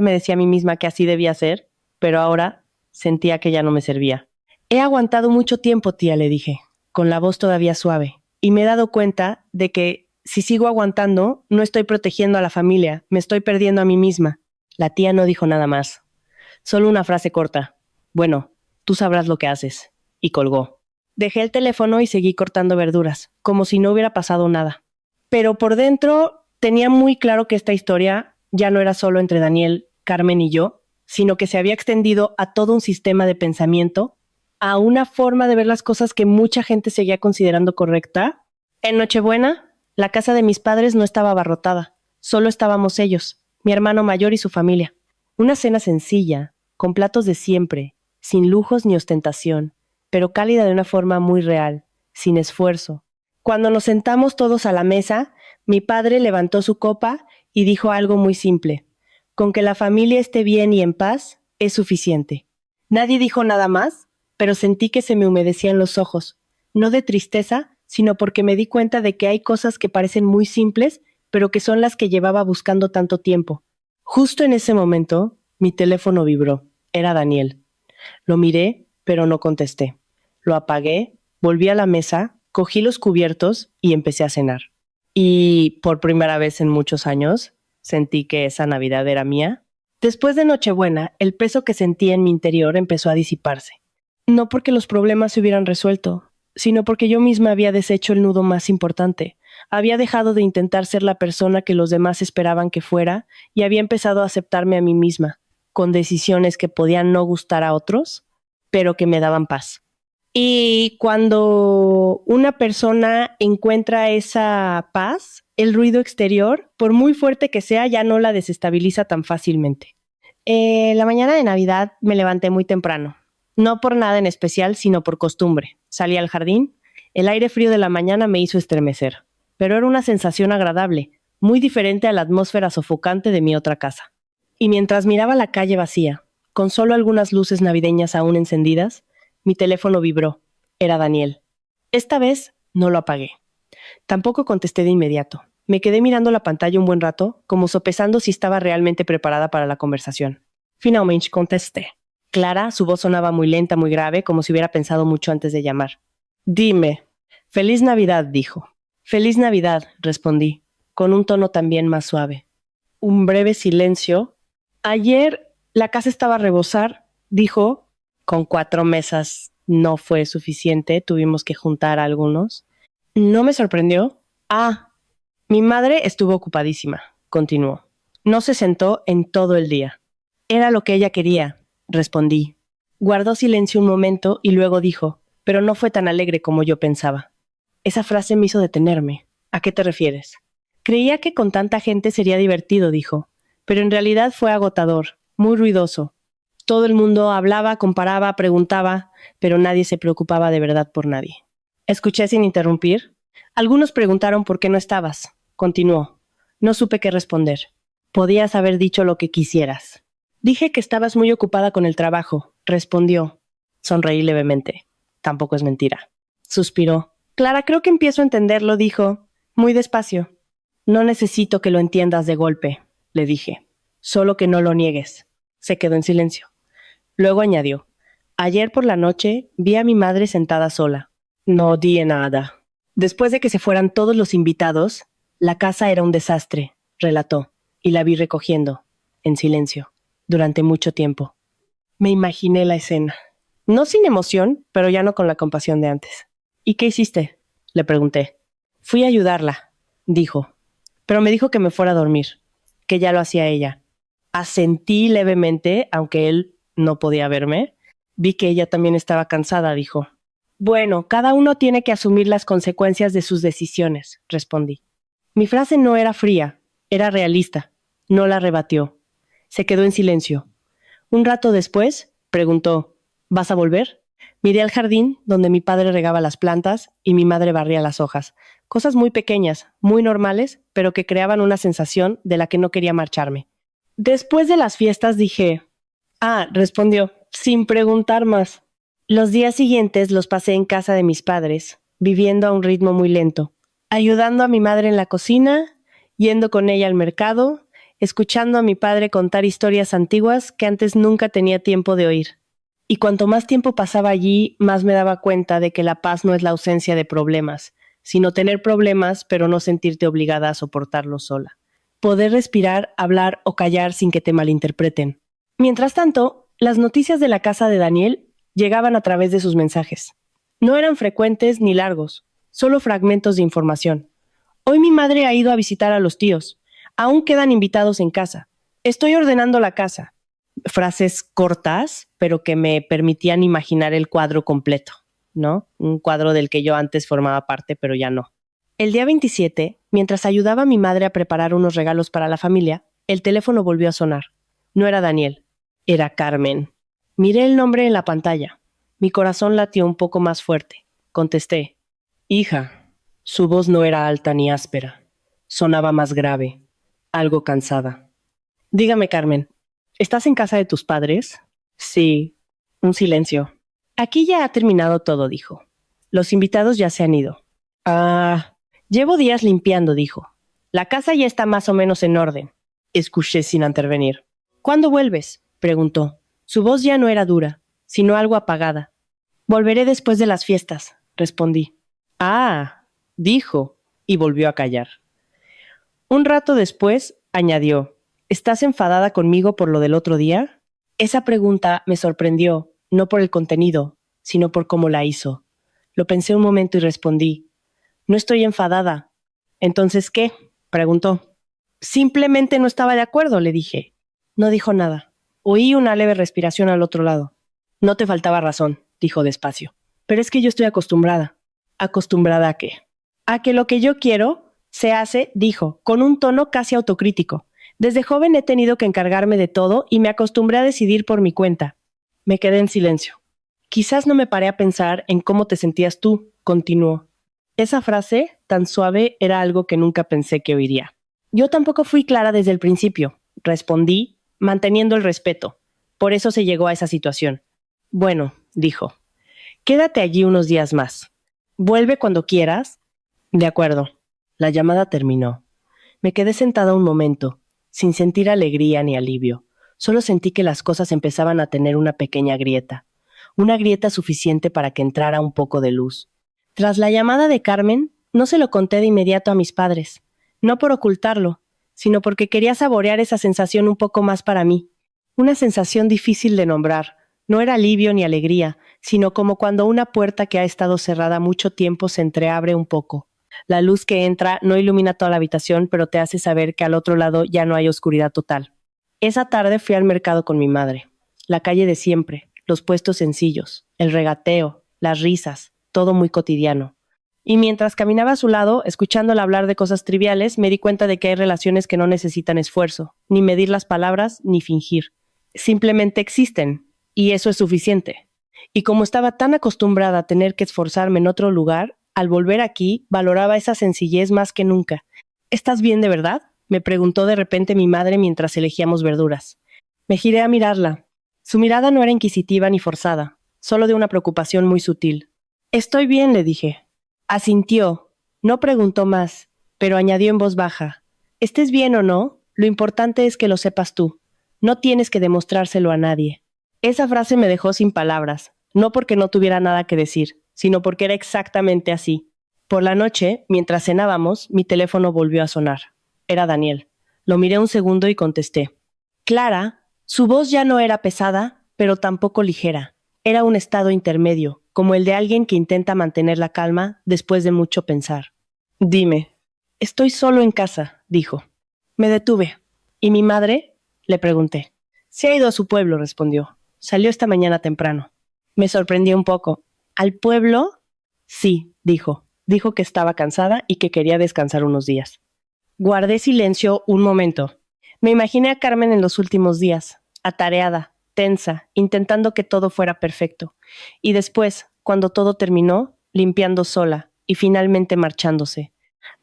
me decía a mí misma que así debía ser, pero ahora sentía que ya no me servía. He aguantado mucho tiempo, tía, le dije, con la voz todavía suave, y me he dado cuenta de que si sigo aguantando, no estoy protegiendo a la familia, me estoy perdiendo a mí misma. La tía no dijo nada más, solo una frase corta. Bueno, tú sabrás lo que haces. Y colgó. Dejé el teléfono y seguí cortando verduras, como si no hubiera pasado nada. Pero por dentro tenía muy claro que esta historia ya no era solo entre Daniel, Carmen y yo, sino que se había extendido a todo un sistema de pensamiento, a una forma de ver las cosas que mucha gente seguía considerando correcta. En Nochebuena, la casa de mis padres no estaba abarrotada, solo estábamos ellos, mi hermano mayor y su familia. Una cena sencilla, con platos de siempre, sin lujos ni ostentación, pero cálida de una forma muy real, sin esfuerzo. Cuando nos sentamos todos a la mesa, mi padre levantó su copa y dijo algo muy simple. Con que la familia esté bien y en paz es suficiente. Nadie dijo nada más, pero sentí que se me humedecían los ojos, no de tristeza, sino porque me di cuenta de que hay cosas que parecen muy simples, pero que son las que llevaba buscando tanto tiempo. Justo en ese momento, mi teléfono vibró. Era Daniel. Lo miré, pero no contesté. Lo apagué, volví a la mesa, cogí los cubiertos y empecé a cenar. Y por primera vez en muchos años, sentí que esa Navidad era mía. Después de Nochebuena, el peso que sentía en mi interior empezó a disiparse. No porque los problemas se hubieran resuelto, sino porque yo misma había deshecho el nudo más importante. Había dejado de intentar ser la persona que los demás esperaban que fuera y había empezado a aceptarme a mí misma, con decisiones que podían no gustar a otros, pero que me daban paz. Y cuando una persona encuentra esa paz, el ruido exterior, por muy fuerte que sea, ya no la desestabiliza tan fácilmente. La mañana de Navidad me levanté muy temprano. No por nada en especial, sino por costumbre. Salí al jardín. El aire frío de la mañana me hizo estremecer. Pero era una sensación agradable, muy diferente a la atmósfera sofocante de mi otra casa. Y mientras miraba la calle vacía, con solo algunas luces navideñas aún encendidas, mi teléfono vibró. Era Daniel. Esta vez no lo apagué. Tampoco contesté de inmediato. Me quedé mirando la pantalla un buen rato, como sopesando si estaba realmente preparada para la conversación. Finalmente contesté. Clara, su voz sonaba muy lenta, muy grave, como si hubiera pensado mucho antes de llamar. Dime. Feliz Navidad, dijo. Feliz Navidad, respondí, con un tono también más suave. Un breve silencio. Ayer la casa estaba a rebosar, dijo. Con 4 mesas no fue suficiente, tuvimos que juntar algunos. No me sorprendió. Mi madre estuvo ocupadísima, continuó. No se sentó en todo el día. Era lo que ella quería, respondí. Guardó silencio un momento y luego dijo, pero no fue tan alegre como yo pensaba. Esa frase me hizo detenerme. ¿A qué te refieres? Creía que con tanta gente sería divertido, dijo, pero en realidad fue agotador, muy ruidoso. Todo el mundo hablaba, comparaba, preguntaba, pero nadie se preocupaba de verdad por nadie. Escuché sin interrumpir. Algunos preguntaron por qué no estabas. Continuó. No supe qué responder. Podías haber dicho lo que quisieras. Dije que estabas muy ocupada con el trabajo, respondió. Sonreí levemente. Tampoco es mentira. Suspiró. Clara, creo que empiezo a entenderlo, dijo. Muy despacio. No necesito que lo entiendas de golpe, le dije. Solo que no lo niegues. Se quedó en silencio. Luego añadió. Ayer por la noche vi a mi madre sentada sola. No di nada. Después de que se fueran todos los invitados, la casa era un desastre, relató, y la vi recogiendo, en silencio, durante mucho tiempo. Me imaginé la escena. No sin emoción, pero ya no con la compasión de antes. ¿Y qué hiciste? Le pregunté. Fui a ayudarla, dijo, pero me dijo que me fuera a dormir, que ya lo hacía ella. Asentí levemente, aunque él no podía verme. Vi que ella también estaba cansada, dijo. Bueno, cada uno tiene que asumir las consecuencias de sus decisiones, respondí. Mi frase no era fría, era realista. No la rebatió. Se quedó en silencio. Un rato después, preguntó, ¿vas a volver? Miré al jardín, donde mi padre regaba las plantas y mi madre barría las hojas. Cosas muy pequeñas, muy normales, pero que creaban una sensación de la que no quería marcharme. Después de las fiestas dije, respondió, sin preguntar más. Los días siguientes los pasé en casa de mis padres, viviendo a un ritmo muy lento, ayudando a mi madre en la cocina, yendo con ella al mercado, escuchando a mi padre contar historias antiguas que antes nunca tenía tiempo de oír. Y cuanto más tiempo pasaba allí, más me daba cuenta de que la paz no es la ausencia de problemas, sino tener problemas pero no sentirte obligada a soportarlos sola. Poder respirar, hablar o callar sin que te malinterpreten. Mientras tanto, las noticias de la casa de Daniel llegaban a través de sus mensajes. No eran frecuentes ni largos, solo fragmentos de información. Hoy mi madre ha ido a visitar a los tíos. Aún quedan invitados en casa. Estoy ordenando la casa. Frases cortas, pero que me permitían imaginar el cuadro completo, ¿no? Un cuadro del que yo antes formaba parte, pero ya no. El día 27, mientras ayudaba a mi madre a preparar unos regalos para la familia, el teléfono volvió a sonar. No era Daniel, era Carmen. Miré el nombre en la pantalla. Mi corazón latió un poco más fuerte. Contesté. Hija. Su voz no era alta ni áspera. Sonaba más grave, algo cansada. Dígame, Carmen, ¿estás en casa de tus padres? Sí. Un silencio. Aquí ya ha terminado todo, dijo. Los invitados ya se han ido. Llevo días limpiando, dijo. La casa ya está más o menos en orden. Escuché sin intervenir. ¿Cuándo vuelves? Preguntó. Su voz ya no era dura, sino algo apagada. Volveré después de las fiestas, respondí. Dijo, y volvió a callar. Un rato después, añadió, ¿estás enfadada conmigo por lo del otro día? Esa pregunta me sorprendió, no por el contenido, sino por cómo la hizo. Lo pensé un momento y respondí, no estoy enfadada. ¿Entonces qué? Preguntó. Simplemente no estaba de acuerdo, le dije. No dijo nada. Oí una leve respiración al otro lado. No te faltaba razón, dijo despacio. Pero es que yo estoy acostumbrada. ¿Acostumbrada a qué? A que lo que yo quiero se hace, dijo, con un tono casi autocrítico. Desde joven he tenido que encargarme de todo y me acostumbré a decidir por mi cuenta. Me quedé en silencio. Quizás no me paré a pensar en cómo te sentías tú, continuó. Esa frase, tan suave, era algo que nunca pensé que oiría. Yo tampoco fui clara desde el principio, respondí, manteniendo el respeto. Por eso se llegó a esa situación. Bueno, dijo, quédate allí unos días más. Vuelve cuando quieras. De acuerdo. La llamada terminó. Me quedé sentada un momento, sin sentir alegría ni alivio. Solo sentí que las cosas empezaban a tener una pequeña grieta. Una grieta suficiente para que entrara un poco de luz. Tras la llamada de Carmen, no se lo conté de inmediato a mis padres. No por ocultarlo, sino porque quería saborear esa sensación un poco más para mí. Una sensación difícil de nombrar. No era alivio ni alegría, sino como cuando una puerta que ha estado cerrada mucho tiempo se entreabre un poco. La luz que entra no ilumina toda la habitación, pero te hace saber que al otro lado ya no hay oscuridad total. Esa tarde fui al mercado con mi madre. La calle de siempre, los puestos sencillos, el regateo, las risas, todo muy cotidiano. Y mientras caminaba a su lado, escuchándola hablar de cosas triviales, me di cuenta de que hay relaciones que no necesitan esfuerzo, ni medir las palabras, ni fingir. Simplemente existen, y eso es suficiente. Y como estaba tan acostumbrada a tener que esforzarme en otro lugar, al volver aquí, valoraba esa sencillez más que nunca. ¿Estás bien de verdad?, me preguntó de repente mi madre mientras elegíamos verduras. Me giré a mirarla. Su mirada no era inquisitiva ni forzada, solo de una preocupación muy sutil. Estoy bien, le dije. Asintió. No preguntó más, pero añadió en voz baja. Estés bien o no, lo importante es que lo sepas tú. No tienes que demostrárselo a nadie. Esa frase me dejó sin palabras, no porque no tuviera nada que decir, sino porque era exactamente así. Por la noche, mientras cenábamos, mi teléfono volvió a sonar. Era Daniel. Lo miré un segundo y contesté. Clara, su voz ya no era pesada, pero tampoco ligera. Era un estado intermedio, como el de alguien que intenta mantener la calma después de mucho pensar. Dime. Estoy solo en casa, dijo. Me detuve. ¿Y mi madre? Le pregunté. Se ha ido a su pueblo, respondió. Salió esta mañana temprano. Me sorprendí un poco. ¿Al pueblo? Sí, dijo. Dijo que estaba cansada y que quería descansar unos días. Guardé silencio un momento. Me imaginé a Carmen en los últimos días, atareada, tensa, intentando que todo fuera perfecto. Y después, cuando todo terminó, limpiando sola y finalmente marchándose.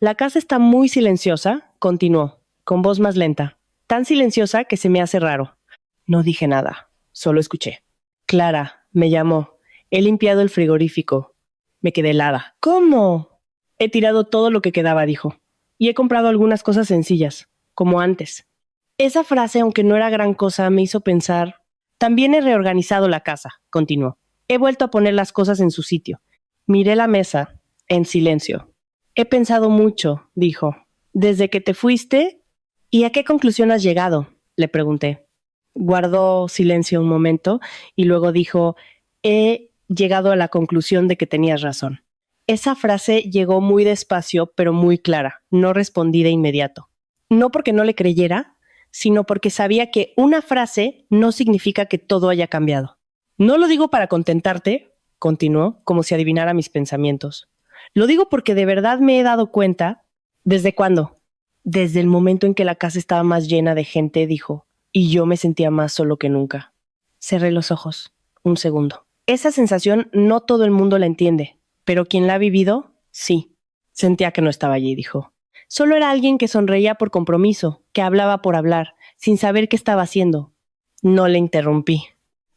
La casa está muy silenciosa, continuó, con voz más lenta. Tan silenciosa que se me hace raro. No dije nada, solo escuché. Clara, me llamó. He limpiado el frigorífico. Me quedé helada. ¿Cómo? He tirado todo lo que quedaba, dijo. Y he comprado algunas cosas sencillas, como antes. Esa frase, aunque no era gran cosa, me hizo pensar. También he reorganizado la casa, continuó. He vuelto a poner las cosas en su sitio. Miré la mesa, en silencio. He pensado mucho, dijo. Desde que te fuiste. ¿Y a qué conclusión has llegado? Le pregunté. Guardó silencio un momento y luego dijo, he llegado a la conclusión de que tenías razón. Esa frase llegó muy despacio, pero muy clara. No respondí de inmediato. No porque no le creyera, sino porque sabía que una frase no significa que todo haya cambiado. No lo digo para contentarte, continuó, como si adivinara mis pensamientos. Lo digo porque de verdad me he dado cuenta. ¿Desde cuándo? Desde el momento en que la casa estaba más llena de gente, dijo, y yo me sentía más solo que nunca. Cerré los ojos. Un segundo. Esa sensación no todo el mundo la entiende, pero quien la ha vivido, sí. Sentía que no estaba allí, dijo. Solo era alguien que sonreía por compromiso, que hablaba por hablar, sin saber qué estaba haciendo. No le interrumpí.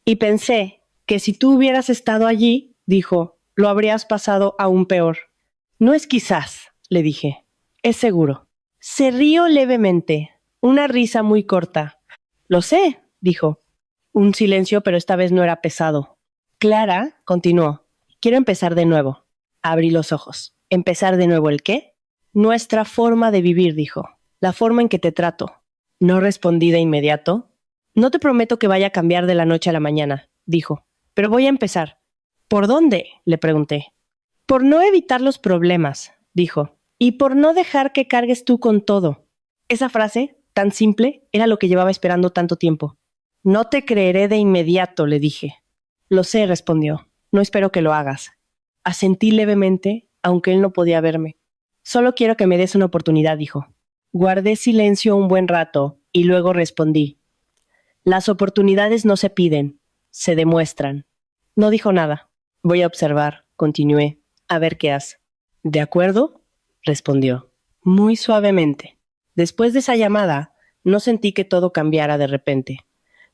Y pensé que si tú hubieras estado allí, dijo, lo habrías pasado aún peor. No es quizás, le dije. Es seguro. Se rió levemente, una risa muy corta. Lo sé, dijo. Un silencio, pero esta vez no era pesado. Clara, continuó. Quiero empezar de nuevo. Abrí los ojos. ¿Empezar de nuevo el qué? Nuestra forma de vivir, dijo. La forma en que te trato. No respondí de inmediato. No te prometo que vaya a cambiar de la noche a la mañana, dijo. Pero voy a empezar. ¿Por dónde? Le pregunté. Por no evitar los problemas, dijo. Y por no dejar que cargues tú con todo. Esa frase, tan simple, era lo que llevaba esperando tanto tiempo. No te creeré de inmediato, le dije. Lo sé, respondió. No espero que lo hagas. Asentí levemente, aunque él no podía verme. Solo quiero que me des una oportunidad, dijo. Guardé silencio un buen rato y luego respondí. Las oportunidades no se piden, se demuestran. No dijo nada. Voy a observar, continué, a ver qué hace. ¿De acuerdo? Respondió, muy suavemente. Después de esa llamada, no sentí que todo cambiara de repente.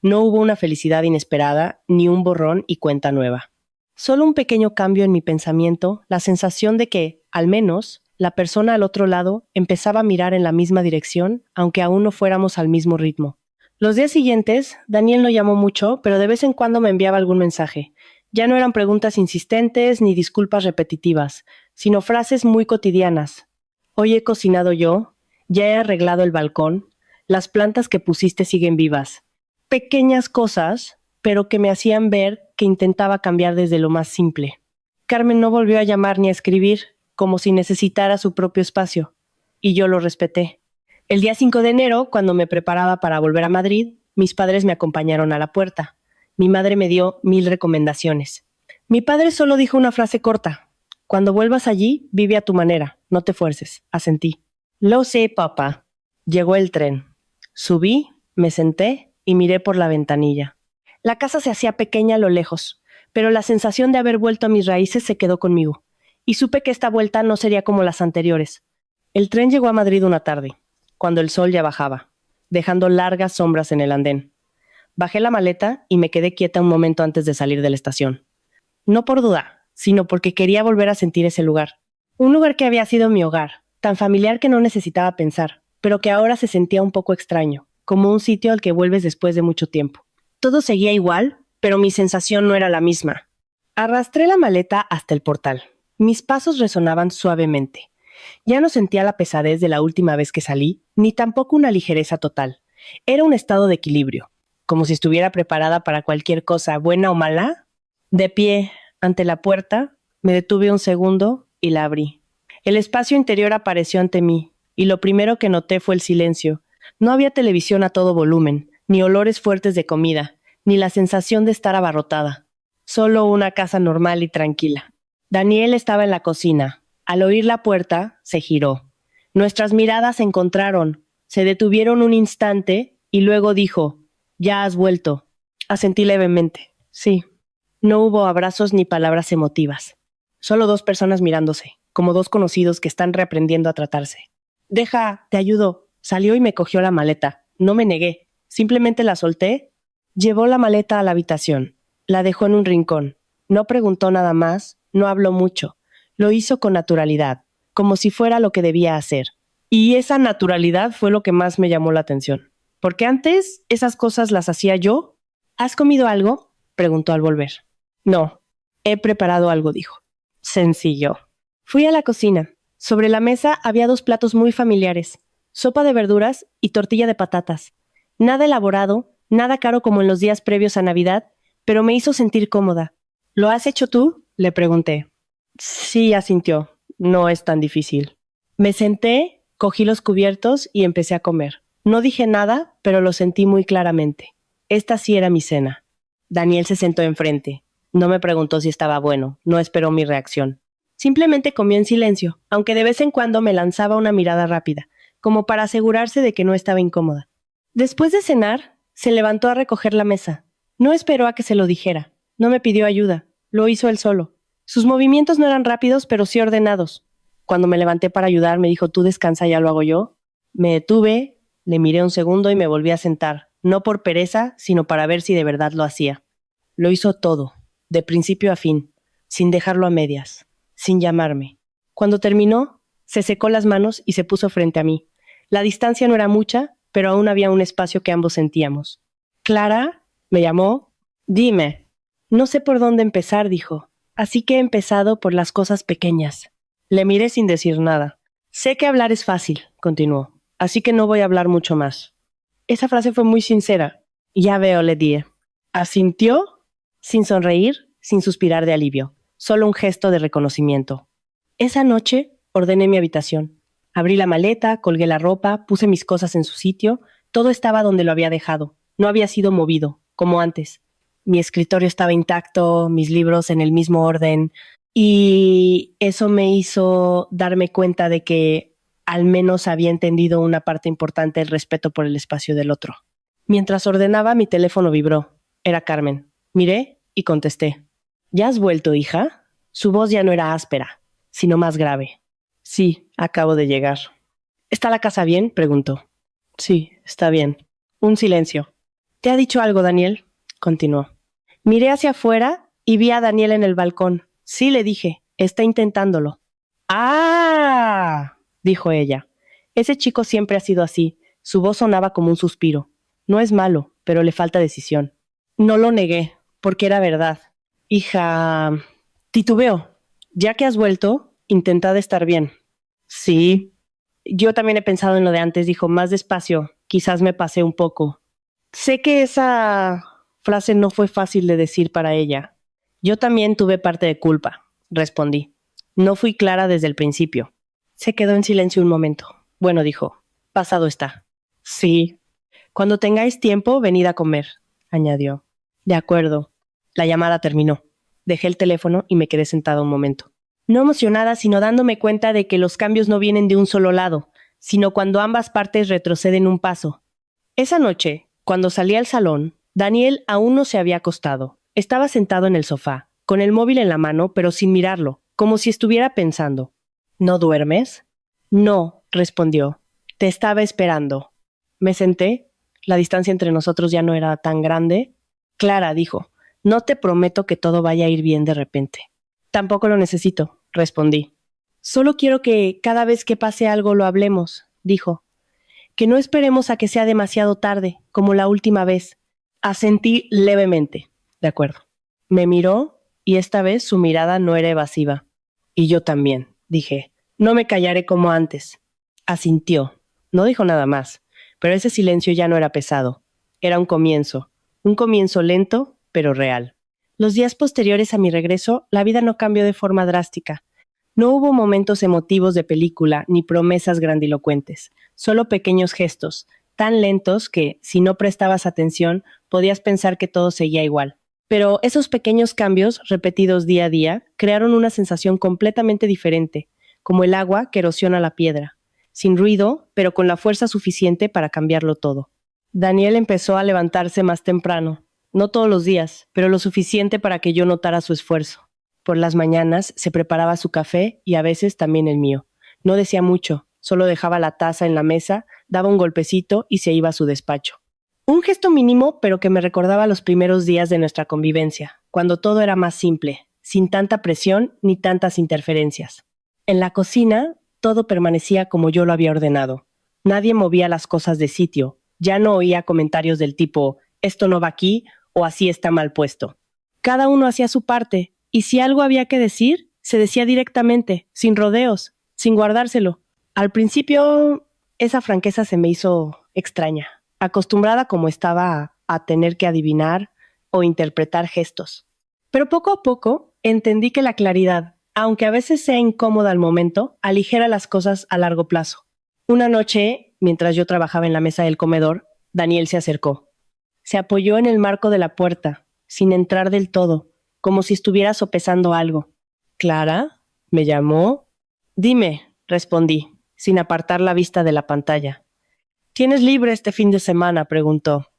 No hubo una felicidad inesperada, ni un borrón y cuenta nueva. Solo un pequeño cambio en mi pensamiento, la sensación de que, al menos, la persona al otro lado empezaba a mirar en la misma dirección, aunque aún no fuéramos al mismo ritmo. Los días siguientes, Daniel no llamó mucho, pero de vez en cuando me enviaba algún mensaje. Ya no eran preguntas insistentes ni disculpas repetitivas, sino frases muy cotidianas. Hoy he cocinado yo, ya he arreglado el balcón, las plantas que pusiste siguen vivas. Pequeñas cosas, pero que me hacían ver que intentaba cambiar desde lo más simple. Carmen no volvió a llamar ni a escribir, como si necesitara su propio espacio, y yo lo respeté. El día 5 de enero, cuando me preparaba para volver a Madrid, mis padres me acompañaron a la puerta. Mi madre me dio 1000 recomendaciones. Mi padre solo dijo una frase corta. Cuando vuelvas allí, vive a tu manera, no te fuerces, asentí. Lo sé, papá. Llegó el tren. Subí, me senté y miré por la ventanilla. La casa se hacía pequeña a lo lejos, pero la sensación de haber vuelto a mis raíces se quedó conmigo, y supe que esta vuelta no sería como las anteriores. El tren llegó a Madrid una tarde, cuando el sol ya bajaba, dejando largas sombras en el andén. Bajé la maleta y me quedé quieta un momento antes de salir de la estación. No por duda, sino porque quería volver a sentir ese lugar. Un lugar que había sido mi hogar, tan familiar que no necesitaba pensar, pero que ahora se sentía un poco extraño, como un sitio al que vuelves después de mucho tiempo. Todo seguía igual, pero mi sensación no era la misma. Arrastré la maleta hasta el portal. Mis pasos resonaban suavemente. Ya no sentía la pesadez de la última vez que salí, ni tampoco una ligereza total. Era un estado de equilibrio, como si estuviera preparada para cualquier cosa, buena o mala. De pie, ante la puerta, me detuve un segundo y la abrí. El espacio interior apareció ante mí, y lo primero que noté fue el silencio. No había televisión a todo volumen, ni olores fuertes de comida, ni la sensación de estar abarrotada. Solo una casa normal y tranquila. Daniel estaba en la cocina. Al oír la puerta, se giró. Nuestras miradas se encontraron, se detuvieron un instante y luego dijo, «Ya has vuelto». Asentí levemente. Sí. No hubo abrazos ni palabras emotivas. Solo dos personas mirándose, como dos conocidos que están reaprendiendo a tratarse. Deja, te ayudo. Salió y me cogió la maleta. No me negué. Simplemente la solté. Llevó la maleta a la habitación. La dejó en un rincón. No preguntó nada más, no habló mucho. Lo hizo con naturalidad, como si fuera lo que debía hacer. Y esa naturalidad fue lo que más me llamó la atención. Porque antes esas cosas las hacía yo. ¿Has comido algo?, preguntó al volver. No, he preparado algo, dijo. Sencillo. Fui a la cocina. Sobre la mesa había dos platos muy familiares: sopa de verduras y tortilla de patatas. Nada elaborado, nada caro como en los días previos a Navidad, pero me hizo sentir cómoda. ¿Lo has hecho tú?, le pregunté. Sí, asintió. No es tan difícil. Me senté, cogí los cubiertos y empecé a comer. No dije nada, pero lo sentí muy claramente. Esta sí era mi cena. Daniel se sentó enfrente. No me preguntó si estaba bueno, no esperó mi reacción. Simplemente comió en silencio, aunque de vez en cuando me lanzaba una mirada rápida, como para asegurarse de que no estaba incómoda. Después de cenar, se levantó a recoger la mesa. No esperó a que se lo dijera. No me pidió ayuda. Lo hizo él solo. Sus movimientos no eran rápidos, pero sí ordenados. Cuando me levanté para ayudar, me dijo: «Tú descansa, ya lo hago yo». Me detuve, le miré un segundo y me volví a sentar, no por pereza, sino para ver si de verdad lo hacía. Lo hizo todo, de principio a fin, sin dejarlo a medias, sin llamarme. Cuando terminó, se secó las manos y se puso frente a mí. La distancia no era mucha, pero aún había un espacio que ambos sentíamos. «Clara», me llamó. «Dime». «No sé por dónde empezar», dijo. «Así que he empezado por las cosas pequeñas». Le miré sin decir nada. «Sé que hablar es fácil», continuó, «así que no voy a hablar mucho más». Esa frase fue muy sincera. «Ya veo», le dije. Asintió, sin sonreír, sin suspirar de alivio, solo un gesto de reconocimiento. Esa noche ordené mi habitación. Abrí la maleta, colgué la ropa, puse mis cosas en su sitio. Todo estaba donde lo había dejado. No había sido movido, como antes. Mi escritorio estaba intacto, mis libros en el mismo orden, y eso me hizo darme cuenta de que al menos había entendido una parte importante del respeto por el espacio del otro. Mientras ordenaba, mi teléfono vibró. Era Carmen. Miré y contesté. «¿Ya has vuelto, hija?». Su voz ya no era áspera, sino más grave. «Sí, acabo de llegar». «¿Está la casa bien?», preguntó. «Sí, está bien». Un silencio. «¿Te ha dicho algo, Daniel?», continuó. Miré hacia afuera y vi a Daniel en el balcón. «Sí», le dije, «está intentándolo». «¡Ah!», dijo ella. Ese chico siempre ha sido así. Su voz sonaba como un suspiro. No es malo, pero le falta decisión. No lo negué, porque era verdad. «Hija...», titubeo. «Ya que has vuelto, intentad estar bien». «Sí». «Yo también he pensado en lo de antes», dijo, «más despacio. Quizás me pasé un poco». Sé que esa frase no fue fácil de decir para ella. «Yo también tuve parte de culpa», respondí. «No fui clara desde el principio». Se quedó en silencio un momento. «Bueno», dijo, «pasado está». «Sí». «Cuando tengáis tiempo, venid a comer», añadió. «De acuerdo». La llamada terminó. Dejé el teléfono y me quedé sentada un momento. No emocionada, sino dándome cuenta de que los cambios no vienen de un solo lado, sino cuando ambas partes retroceden un paso. Esa noche, cuando salí al salón, Daniel aún no se había acostado. Estaba sentado en el sofá, con el móvil en la mano, pero sin mirarlo, como si estuviera pensando. «¿No duermes?». «No», respondió. «Te estaba esperando». Me senté. La distancia entre nosotros ya no era tan grande. «Clara», dijo, «no te prometo que todo vaya a ir bien de repente». «Tampoco lo necesito», respondí. «Solo quiero que cada vez que pase algo lo hablemos», dijo. «Que no esperemos a que sea demasiado tarde, como la última vez». Asentí levemente. «De acuerdo». Me miró y esta vez su mirada no era evasiva. «Y yo también», dije. «No me callaré como antes». Asintió. No dijo nada más, pero ese silencio ya no era pesado. Era un comienzo lento, pero real. Los días posteriores a mi regreso, la vida no cambió de forma drástica. No hubo momentos emotivos de película ni promesas grandilocuentes, solo pequeños gestos, tan lentos que, si no prestabas atención, podías pensar que todo seguía igual. Pero esos pequeños cambios, repetidos día a día, crearon una sensación completamente diferente, como el agua que erosiona la piedra, sin ruido, pero con la fuerza suficiente para cambiarlo todo. Daniel empezó a levantarse más temprano. No todos los días, pero lo suficiente para que yo notara su esfuerzo. Por las mañanas se preparaba su café y a veces también el mío. No decía mucho, solo dejaba la taza en la mesa, daba un golpecito y se iba a su despacho. Un gesto mínimo, pero que me recordaba los primeros días de nuestra convivencia, cuando todo era más simple, sin tanta presión ni tantas interferencias. En la cocina, todo permanecía como yo lo había ordenado. Nadie movía las cosas de sitio. Ya no oía comentarios del tipo, esto no va aquí o así está mal puesto. Cada uno hacía su parte, y si algo había que decir, se decía directamente, sin rodeos, sin guardárselo. Al principio, esa franqueza se me hizo extraña, acostumbrada como estaba a tener que adivinar o interpretar gestos. Pero poco a poco entendí que la claridad, aunque a veces sea incómoda al momento, aligera las cosas a largo plazo. Una noche, mientras yo trabajaba en la mesa del comedor, Daniel se acercó. Se apoyó en el marco de la puerta, sin entrar del todo, como si estuviera sopesando algo. ¿Clara? ¿Me llamó? Dime, respondí, sin apartar la vista de la pantalla. ¿Tienes libre este fin de semana?, preguntó.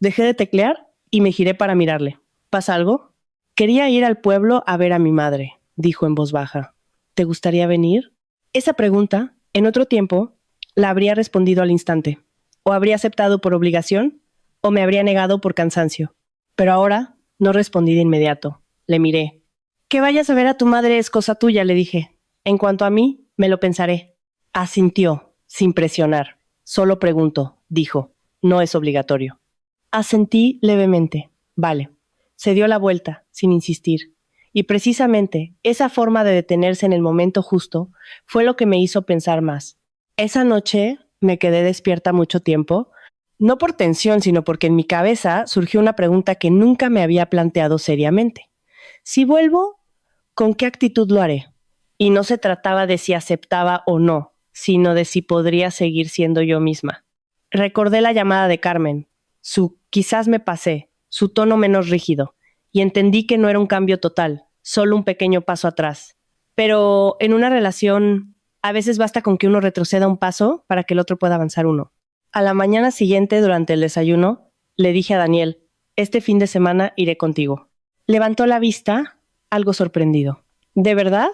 Dejé de teclear y me giré para mirarle. ¿Pasa algo? Quería ir al pueblo a ver a mi madre, dijo en voz baja. ¿Te gustaría venir? Esa pregunta, en otro tiempo, la habría respondido al instante. O habría aceptado por obligación, o me habría negado por cansancio. Pero ahora no respondí de inmediato. Le miré. Que vayas a ver a tu madre es cosa tuya, le dije. En cuanto a mí, me lo pensaré. Asintió, sin presionar. Solo pregunto, dijo. No es obligatorio. Asentí levemente. Vale. Se dio la vuelta, sin insistir. Y precisamente esa forma de detenerse en el momento justo fue lo que me hizo pensar más. Esa noche me quedé despierta mucho tiempo, no por tensión, sino porque en mi cabeza surgió una pregunta que nunca me había planteado seriamente. Si vuelvo, ¿con qué actitud lo haré? Y no se trataba de si aceptaba o no, sino de si podría seguir siendo yo misma. Recordé la llamada de Carmen, su quizás me pasé, su tono menos rígido, y entendí que no era un cambio total, solo un pequeño paso atrás. Pero en una relación, a veces basta con que uno retroceda un paso para que el otro pueda avanzar uno. A la mañana siguiente, durante el desayuno, le dije a Daniel, este fin de semana iré contigo. Levantó la vista, algo sorprendido. ¿De verdad?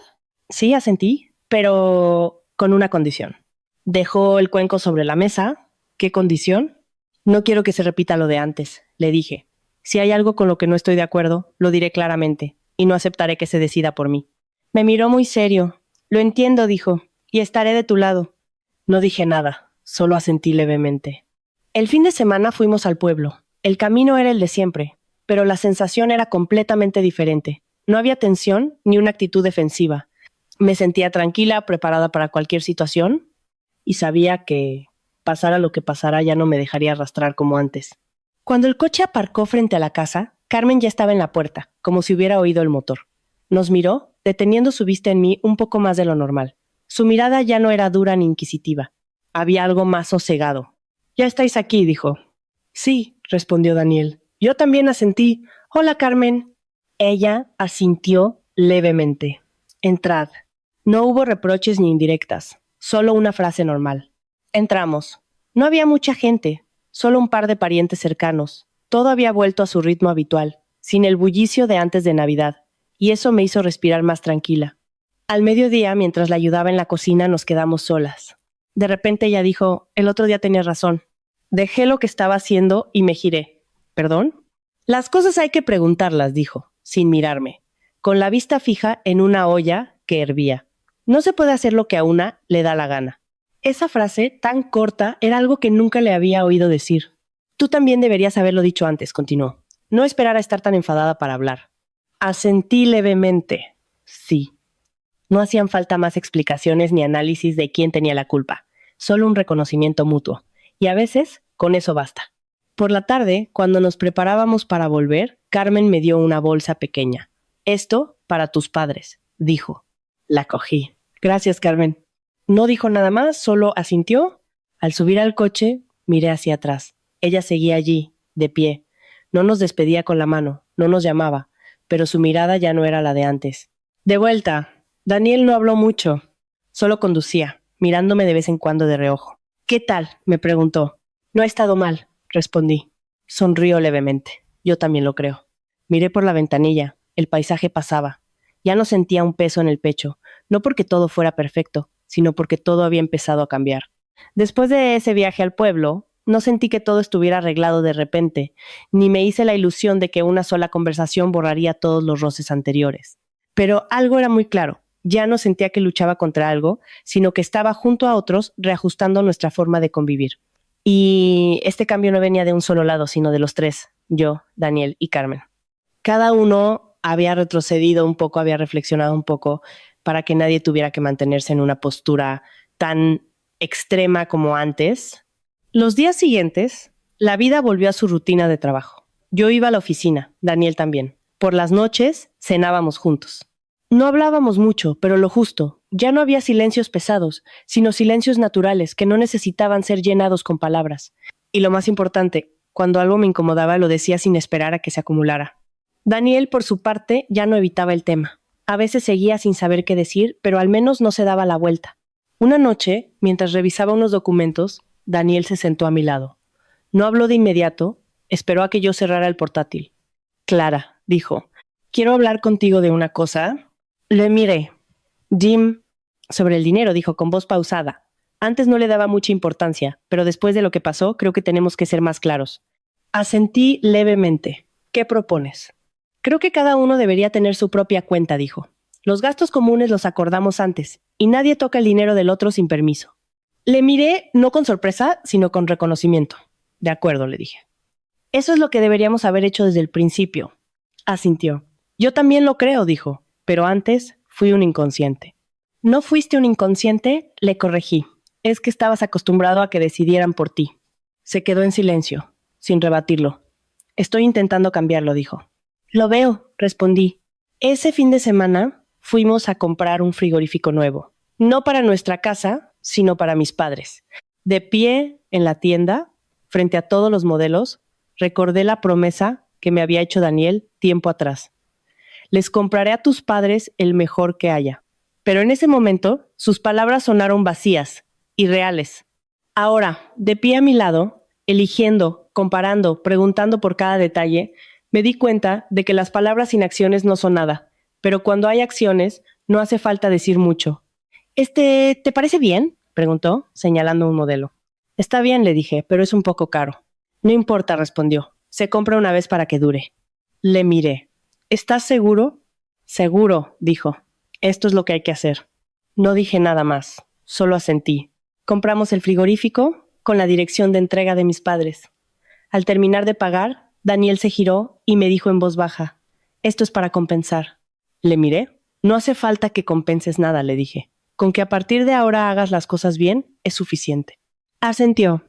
Sí, asentí, pero con una condición. Dejó el cuenco sobre la mesa. ¿Qué condición? No quiero que se repita lo de antes, le dije. Si hay algo con lo que no estoy de acuerdo, lo diré claramente, y no aceptaré que se decida por mí. Me miró muy serio. Lo entiendo, dijo, y estaré de tu lado. No dije nada, solo asentí levemente. El fin de semana fuimos al pueblo. El camino era el de siempre, pero la sensación era completamente diferente. No había tensión ni una actitud defensiva. Me sentía tranquila, preparada para cualquier situación, y sabía que, pasara lo que pasara, ya no me dejaría arrastrar como antes. Cuando el coche aparcó frente a la casa, Carmen ya estaba en la puerta, como si hubiera oído el motor. Nos miró, deteniendo su vista en mí un poco más de lo normal. Su mirada ya no era dura ni inquisitiva. Había algo más sosegado. «Ya estáis aquí», dijo. «Sí», respondió Daniel. Yo también asentí. «Hola, Carmen». Ella asintió levemente. «Entrad». No hubo reproches ni indirectas, solo una frase normal. Entramos. No había mucha gente, solo un par de parientes cercanos. Todo había vuelto a su ritmo habitual, sin el bullicio de antes de Navidad, y eso me hizo respirar más tranquila. Al mediodía, mientras la ayudaba en la cocina, nos quedamos solas. De repente ella dijo, el otro día tenías razón. Dejé lo que estaba haciendo y me giré. ¿Perdón? Las cosas hay que preguntarlas, dijo, sin mirarme, con la vista fija en una olla que hervía. No se puede hacer lo que a una le da la gana. Esa frase, tan corta, era algo que nunca le había oído decir. Tú también deberías haberlo dicho antes, continuó. No esperar a estar tan enfadada para hablar. Asentí levemente. Sí. No hacían falta más explicaciones ni análisis de quién tenía la culpa. Solo un reconocimiento mutuo. Y a veces, con eso basta. Por la tarde, cuando nos preparábamos para volver, Carmen me dio una bolsa pequeña. Esto para tus padres, dijo. La cogí. Gracias, Carmen. No dijo nada más, solo asintió. Al subir al coche, miré hacia atrás. Ella seguía allí, de pie. No nos despedía con la mano, no nos llamaba, pero su mirada ya no era la de antes. De vuelta. Daniel no habló mucho. Solo conducía, mirándome de vez en cuando de reojo. ¿Qué tal?, me preguntó. No ha estado mal, respondí. Sonrió levemente. Yo también lo creo. Miré por la ventanilla. El paisaje pasaba. Ya no sentía un peso en el pecho, no porque todo fuera perfecto, sino porque todo había empezado a cambiar. Después de ese viaje al pueblo, no sentí que todo estuviera arreglado de repente, ni me hice la ilusión de que una sola conversación borraría todos los roces anteriores. Pero algo era muy claro. Ya no sentía que luchaba contra algo, sino que estaba junto a otros reajustando nuestra forma de convivir. Y este cambio no venía de un solo lado, sino de los tres, yo, Daniel y Carmen. Cada uno había retrocedido un poco, había reflexionado un poco para que nadie tuviera que mantenerse en una postura tan extrema como antes. Los días siguientes, la vida volvió a su rutina de trabajo. Yo iba a la oficina, Daniel también. Por las noches cenábamos juntos. No hablábamos mucho, pero lo justo. Ya no había silencios pesados, sino silencios naturales que no necesitaban ser llenados con palabras. Y lo más importante, cuando algo me incomodaba lo decía sin esperar a que se acumulara. Daniel, por su parte, ya no evitaba el tema. A veces seguía sin saber qué decir, pero al menos no se daba la vuelta. Una noche, mientras revisaba unos documentos, Daniel se sentó a mi lado. No habló de inmediato, esperó a que yo cerrara el portátil. Clara, dijo, quiero hablar contigo de una cosa. Le miré. Jim, sobre el dinero, dijo con voz pausada. Antes no le daba mucha importancia, pero después de lo que pasó, creo que tenemos que ser más claros. Asentí levemente. ¿Qué propones? Creo que cada uno debería tener su propia cuenta, dijo. Los gastos comunes los acordamos antes, y nadie toca el dinero del otro sin permiso. Le miré no con sorpresa, sino con reconocimiento. De acuerdo, le dije. Eso es lo que deberíamos haber hecho desde el principio. Asintió. Yo también lo creo, dijo, pero antes fui un inconsciente. No fuiste un inconsciente, le corregí. Es que estabas acostumbrado a que decidieran por ti. Se quedó en silencio, sin rebatirlo. Estoy intentando cambiarlo, dijo. Lo veo, respondí. Ese fin de semana fuimos a comprar un frigorífico nuevo. No para nuestra casa, sino para mis padres. De pie en la tienda, frente a todos los modelos, recordé la promesa que me había hecho Daniel tiempo atrás. Les compraré a tus padres el mejor que haya. Pero en ese momento, sus palabras sonaron vacías, irreales. Ahora, de pie a mi lado, eligiendo, comparando, preguntando por cada detalle, me di cuenta de que las palabras sin acciones no son nada, pero cuando hay acciones, no hace falta decir mucho. ¿Te parece bien?, preguntó, señalando un modelo. Está bien, le dije, pero es un poco caro. No importa, respondió. Se compra una vez para que dure. Le miré. ¿Estás seguro? Seguro, dijo. Esto es lo que hay que hacer. No dije nada más, solo asentí. Compramos el frigorífico con la dirección de entrega de mis padres. Al terminar de pagar, Daniel se giró y me dijo en voz baja, esto es para compensar. Le miré. No hace falta que compenses nada, le dije. Con que a partir de ahora hagas las cosas bien, es suficiente. Asintió.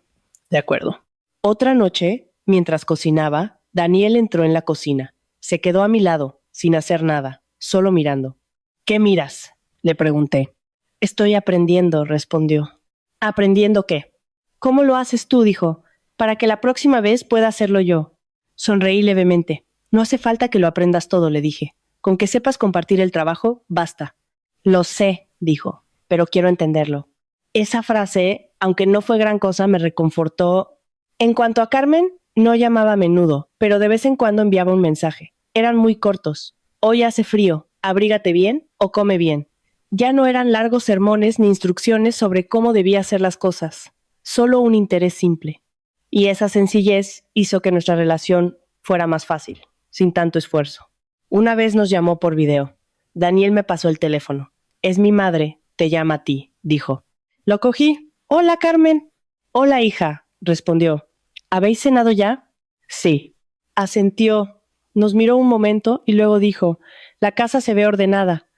De acuerdo. Otra noche, mientras cocinaba, Daniel entró en la cocina. Se quedó a mi lado, sin hacer nada, solo mirando. ¿Qué miras?, le pregunté. Estoy aprendiendo, respondió. ¿Aprendiendo qué? ¿Cómo lo haces tú?, dijo, para que la próxima vez pueda hacerlo yo. Sonreí levemente. No hace falta que lo aprendas todo, le dije. Con que sepas compartir el trabajo, basta. Lo sé, dijo, pero quiero entenderlo. Esa frase, aunque no fue gran cosa, me reconfortó. En cuanto a Carmen, no llamaba a menudo, pero de vez en cuando enviaba un mensaje. Eran muy cortos. Hoy hace frío, abrígate bien o come bien. Ya no eran largos sermones ni instrucciones sobre cómo debía hacer las cosas. Solo un interés simple. Y esa sencillez hizo que nuestra relación fuera más fácil, sin tanto esfuerzo. Una vez nos llamó por video. Daniel me pasó el teléfono. Es mi madre, te llama a ti, dijo. Lo cogí. Hola, Carmen. Hola, hija, respondió. ¿Habéis cenado ya? Sí. Asintió. Nos miró un momento y luego dijo, la casa se ve ordenada.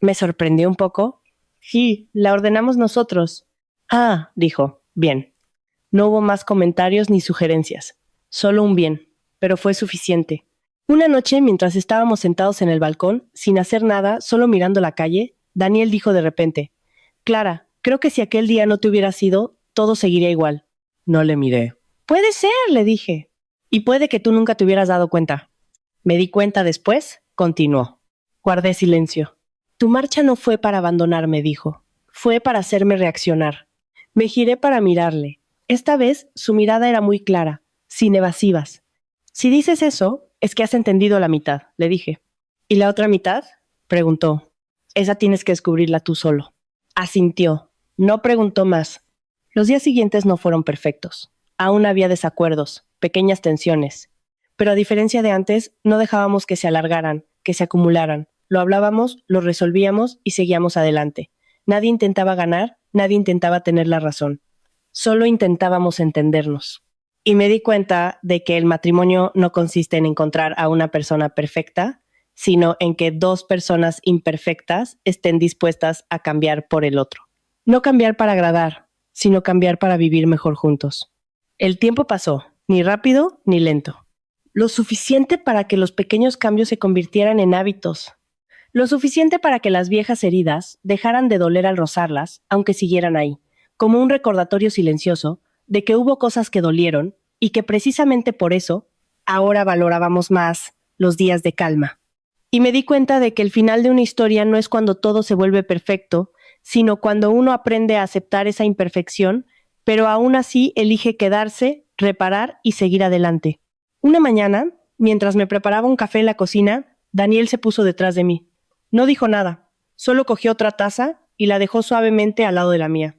Me sorprendió un poco. Sí, la ordenamos nosotros. Ah, dijo. Bien. No hubo más comentarios ni sugerencias. Solo un bien, pero fue suficiente. Una noche, mientras estábamos sentados en el balcón, sin hacer nada, solo mirando la calle, Daniel dijo de repente, Clara, creo que si aquel día no te hubieras ido, todo seguiría igual. No le miré. Puede ser, le dije. Y puede que tú nunca te hubieras dado cuenta. Me di cuenta después, continuó. Guardé silencio. Tu marcha no fue para abandonarme, dijo. Fue para hacerme reaccionar. Me giré para mirarle. Esta vez su mirada era muy clara, sin evasivas. Si dices eso, es que has entendido la mitad, le dije. ¿Y la otra mitad? Preguntó. Esa tienes que descubrirla tú solo. Asintió. No preguntó más. Los días siguientes no fueron perfectos. Aún había desacuerdos, pequeñas tensiones. Pero a diferencia de antes, no dejábamos que se alargaran, que se acumularan. Lo hablábamos, lo resolvíamos y seguíamos adelante. Nadie intentaba ganar, nadie intentaba tener la razón. Solo intentábamos entendernos. Y me di cuenta de que el matrimonio no consiste en encontrar a una persona perfecta, sino en que dos personas imperfectas estén dispuestas a cambiar por el otro. No cambiar para agradar, sino cambiar para vivir mejor juntos. El tiempo pasó, ni rápido ni lento. Lo suficiente para que los pequeños cambios se convirtieran en hábitos. Lo suficiente para que las viejas heridas dejaran de doler al rozarlas, aunque siguieran ahí, como un recordatorio silencioso de que hubo cosas que dolieron y que precisamente por eso ahora valorábamos más los días de calma. Y me di cuenta de que el final de una historia no es cuando todo se vuelve perfecto, sino cuando uno aprende a aceptar esa imperfección, pero aún así elige quedarse, reparar y seguir adelante. Una mañana, mientras me preparaba un café en la cocina, Daniel se puso detrás de mí. No dijo nada, solo cogió otra taza y la dejó suavemente al lado de la mía.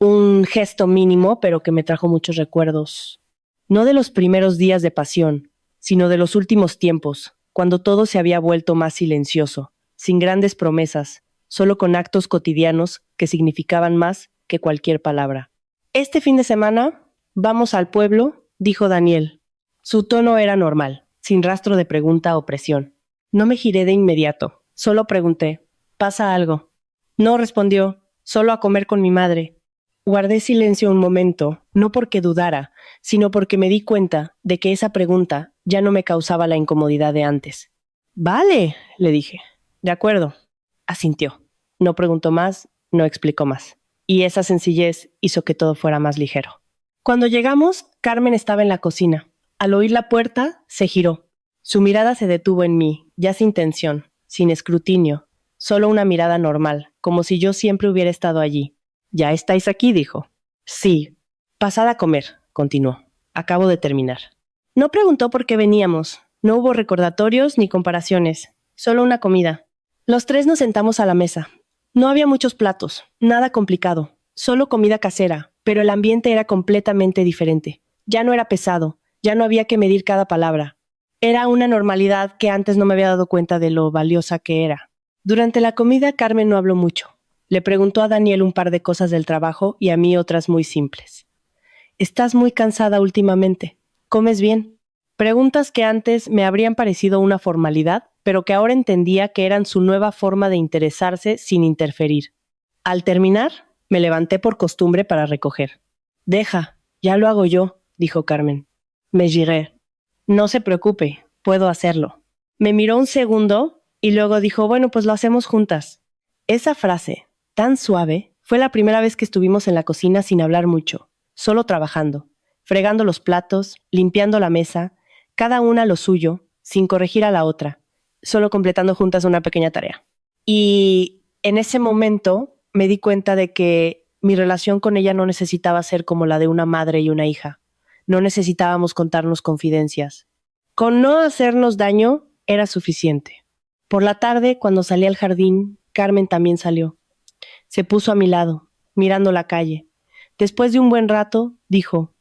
Un gesto mínimo, pero que me trajo muchos recuerdos. No de los primeros días de pasión, sino de los últimos tiempos, cuando todo se había vuelto más silencioso, sin grandes promesas, solo con actos cotidianos que significaban más que cualquier palabra. Este fin de semana, vamos al pueblo, dijo Daniel. Su tono era normal, sin rastro de pregunta o presión. No me giré de inmediato, solo pregunté, ¿pasa algo? No respondió, solo a comer con mi madre. Guardé silencio un momento, no porque dudara, sino porque me di cuenta de que esa pregunta ya no me causaba la incomodidad de antes. Vale, le dije. De acuerdo. Asintió. No preguntó más, no explicó más. Y esa sencillez hizo que todo fuera más ligero. Cuando llegamos, Carmen estaba en la cocina. Al oír la puerta, se giró. Su mirada se detuvo en mí, ya sin tensión, sin escrutinio, solo una mirada normal, como si yo siempre hubiera estado allí. ¿Ya estáis aquí?, dijo. Sí. Pasad a comer, continuó. Acabo de terminar. No preguntó por qué veníamos. No hubo recordatorios ni comparaciones. Solo una comida. Los tres nos sentamos a la mesa. No había muchos platos, nada complicado. Solo comida casera, pero el ambiente era completamente diferente. Ya no era pesado, ya no había que medir cada palabra. Era una normalidad que antes no me había dado cuenta de lo valiosa que era. Durante la comida, Carmen no habló mucho. Le preguntó a Daniel un par de cosas del trabajo y a mí otras muy simples. ¿Estás muy cansada últimamente? ¿Comes bien? Preguntas que antes me habrían parecido una formalidad, pero que ahora entendía que eran su nueva forma de interesarse sin interferir. Al terminar, me levanté por costumbre para recoger. Deja, ya lo hago yo, dijo Carmen. Me giré. No se preocupe, puedo hacerlo. Me miró un segundo y luego dijo, bueno, pues lo hacemos juntas. Esa frase, tan suave, fue la primera vez que estuvimos en la cocina sin hablar mucho, solo trabajando, fregando los platos, limpiando la mesa, cada una lo suyo, sin corregir a la otra, solo completando juntas una pequeña tarea. Y en ese momento me di cuenta de que mi relación con ella no necesitaba ser como la de una madre y una hija. No necesitábamos contarnos confidencias. Con no hacernos daño era suficiente. Por la tarde, cuando salí al jardín, Carmen también salió. Se puso a mi lado, mirando la calle. Después de un buen rato, dijo,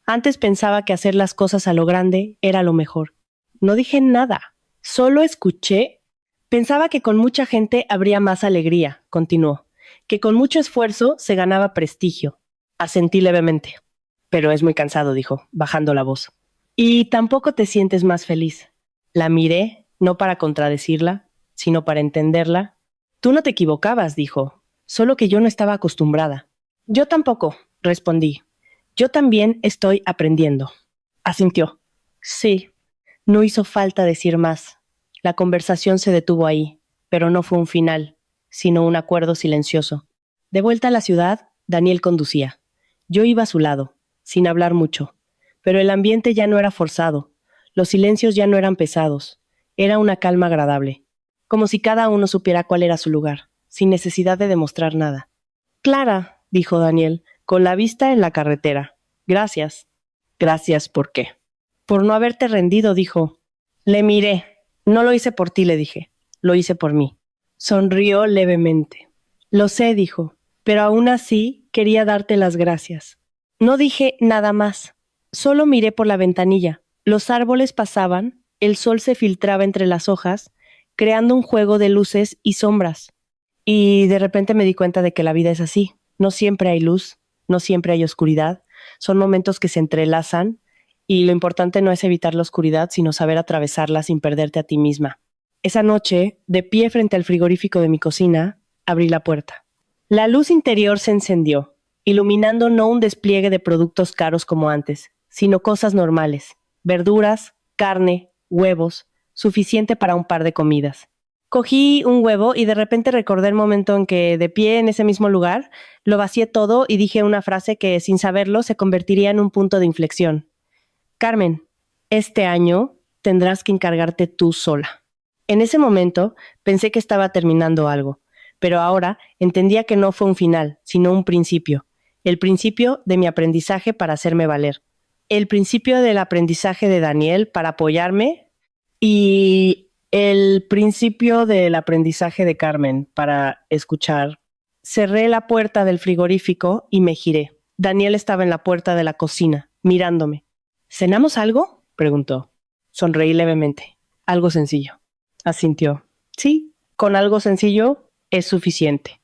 antes pensaba que hacer las cosas a lo grande era lo mejor. No dije nada, solo escuché. Pensaba que con mucha gente habría más alegría, continuó, que con mucho esfuerzo se ganaba prestigio. Asentí levemente. Pero es muy cansado, dijo, bajando la voz. Y tampoco te sientes más feliz. La miré, no para contradecirla, sino para entenderla. Tú no te equivocabas, dijo, solo que yo no estaba acostumbrada. Yo tampoco, respondí. Yo también estoy aprendiendo. Asintió. Sí. No hizo falta decir más. La conversación se detuvo ahí, pero no fue un final, sino un acuerdo silencioso. De vuelta a la ciudad, Daniel conducía. Yo iba a su lado, sin hablar mucho, pero el ambiente ya no era forzado, los silencios ya no eran pesados, era una calma agradable, como si cada uno supiera cuál era su lugar, sin necesidad de demostrar nada. Clara, dijo Daniel, con la vista en la carretera. Gracias. Gracias, ¿por qué? Por no haberte rendido, dijo. Le miré. No lo hice por ti, le dije. Lo hice por mí. Sonrió levemente. Lo sé, dijo, pero aún así quería darte las gracias. No dije nada más. Solo miré por la ventanilla. Los árboles pasaban, el sol se filtraba entre las hojas, creando un juego de luces y sombras. Y de repente me di cuenta de que la vida es así. No siempre hay luz, no siempre hay oscuridad. Son momentos que se entrelazan y lo importante no es evitar la oscuridad, sino saber atravesarla sin perderte a ti misma. Esa noche, de pie frente al frigorífico de mi cocina, abrí la puerta. La luz interior se encendió, iluminando no un despliegue de productos caros como antes, sino cosas normales, verduras, carne, huevos, suficiente para un par de comidas. Cogí un huevo y de repente recordé el momento en que, de pie en ese mismo lugar, lo vacié todo y dije una frase que, sin saberlo, se convertiría en un punto de inflexión. Carmen, este año tendrás que encargarte tú sola. En ese momento pensé que estaba terminando algo, pero ahora entendía que no fue un final, sino un principio. El principio de mi aprendizaje para hacerme valer. El principio del aprendizaje de Daniel para apoyarme y el principio del aprendizaje de Carmen para escuchar. Cerré la puerta del frigorífico y me giré. Daniel estaba en la puerta de la cocina, mirándome. ¿Cenamos algo?, preguntó. Sonreí levemente. Algo sencillo. Asintió. Sí, con algo sencillo es suficiente.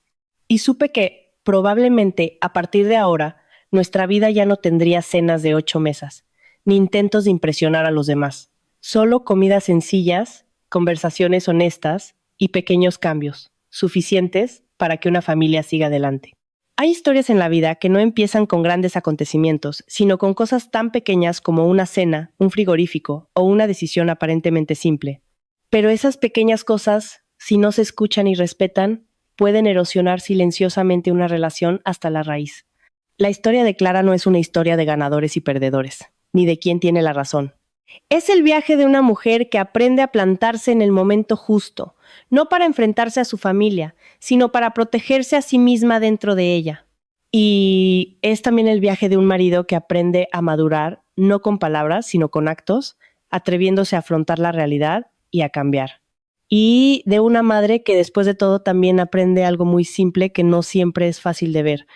Y supe que, probablemente, a partir de ahora, nuestra vida ya no tendría cenas de 8 mesas, ni intentos de impresionar a los demás. Solo comidas sencillas, conversaciones honestas y pequeños cambios, suficientes para que una familia siga adelante. Hay historias en la vida que no empiezan con grandes acontecimientos, sino con cosas tan pequeñas como una cena, un frigorífico o una decisión aparentemente simple. Pero esas pequeñas cosas, si no se escuchan y respetan, pueden erosionar silenciosamente una relación hasta la raíz. La historia de Clara no es una historia de ganadores y perdedores, ni de quién tiene la razón. Es el viaje de una mujer que aprende a plantarse en el momento justo, no para enfrentarse a su familia, sino para protegerse a sí misma dentro de ella. Y es también el viaje de un marido que aprende a madurar, no con palabras, sino con actos, atreviéndose a afrontar la realidad y a cambiar. Y de una madre que después de todo también aprende algo muy simple que no siempre es fácil de ver.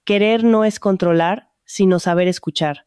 Querer no es controlar, sino saber escuchar.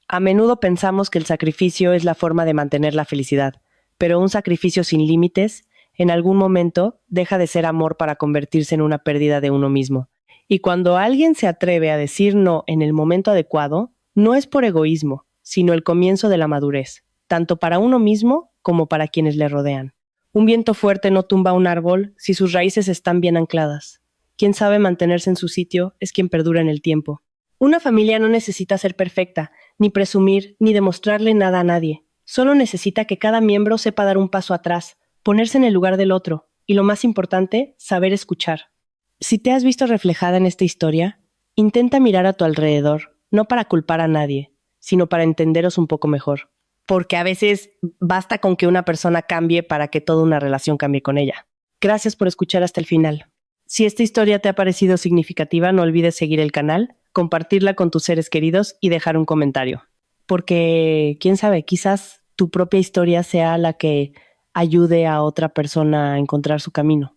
A menudo pensamos que el sacrificio es la forma de mantener la felicidad, pero un sacrificio sin límites, en algún momento, deja de ser amor para convertirse en una pérdida de uno mismo. Y cuando alguien se atreve a decir no en el momento adecuado, no es por egoísmo, sino el comienzo de la madurez, tanto para uno mismo como para quienes le rodean. Un viento fuerte no tumba un árbol si sus raíces están bien ancladas. Quien sabe mantenerse en su sitio es quien perdura en el tiempo. Una familia no necesita ser perfecta, ni presumir, ni demostrarle nada a nadie. Solo necesita que cada miembro sepa dar un paso atrás, ponerse en el lugar del otro, y lo más importante, saber escuchar. Si te has visto reflejada en esta historia, intenta mirar a tu alrededor, no para culpar a nadie, sino para entenderos un poco mejor. Porque a veces basta con que una persona cambie para que toda una relación cambie con ella. Gracias por escuchar hasta el final. Si esta historia te ha parecido significativa, no olvides seguir el canal, compartirla con tus seres queridos y dejar un comentario. Porque, quién sabe, quizás tu propia historia sea la que ayude a otra persona a encontrar su camino.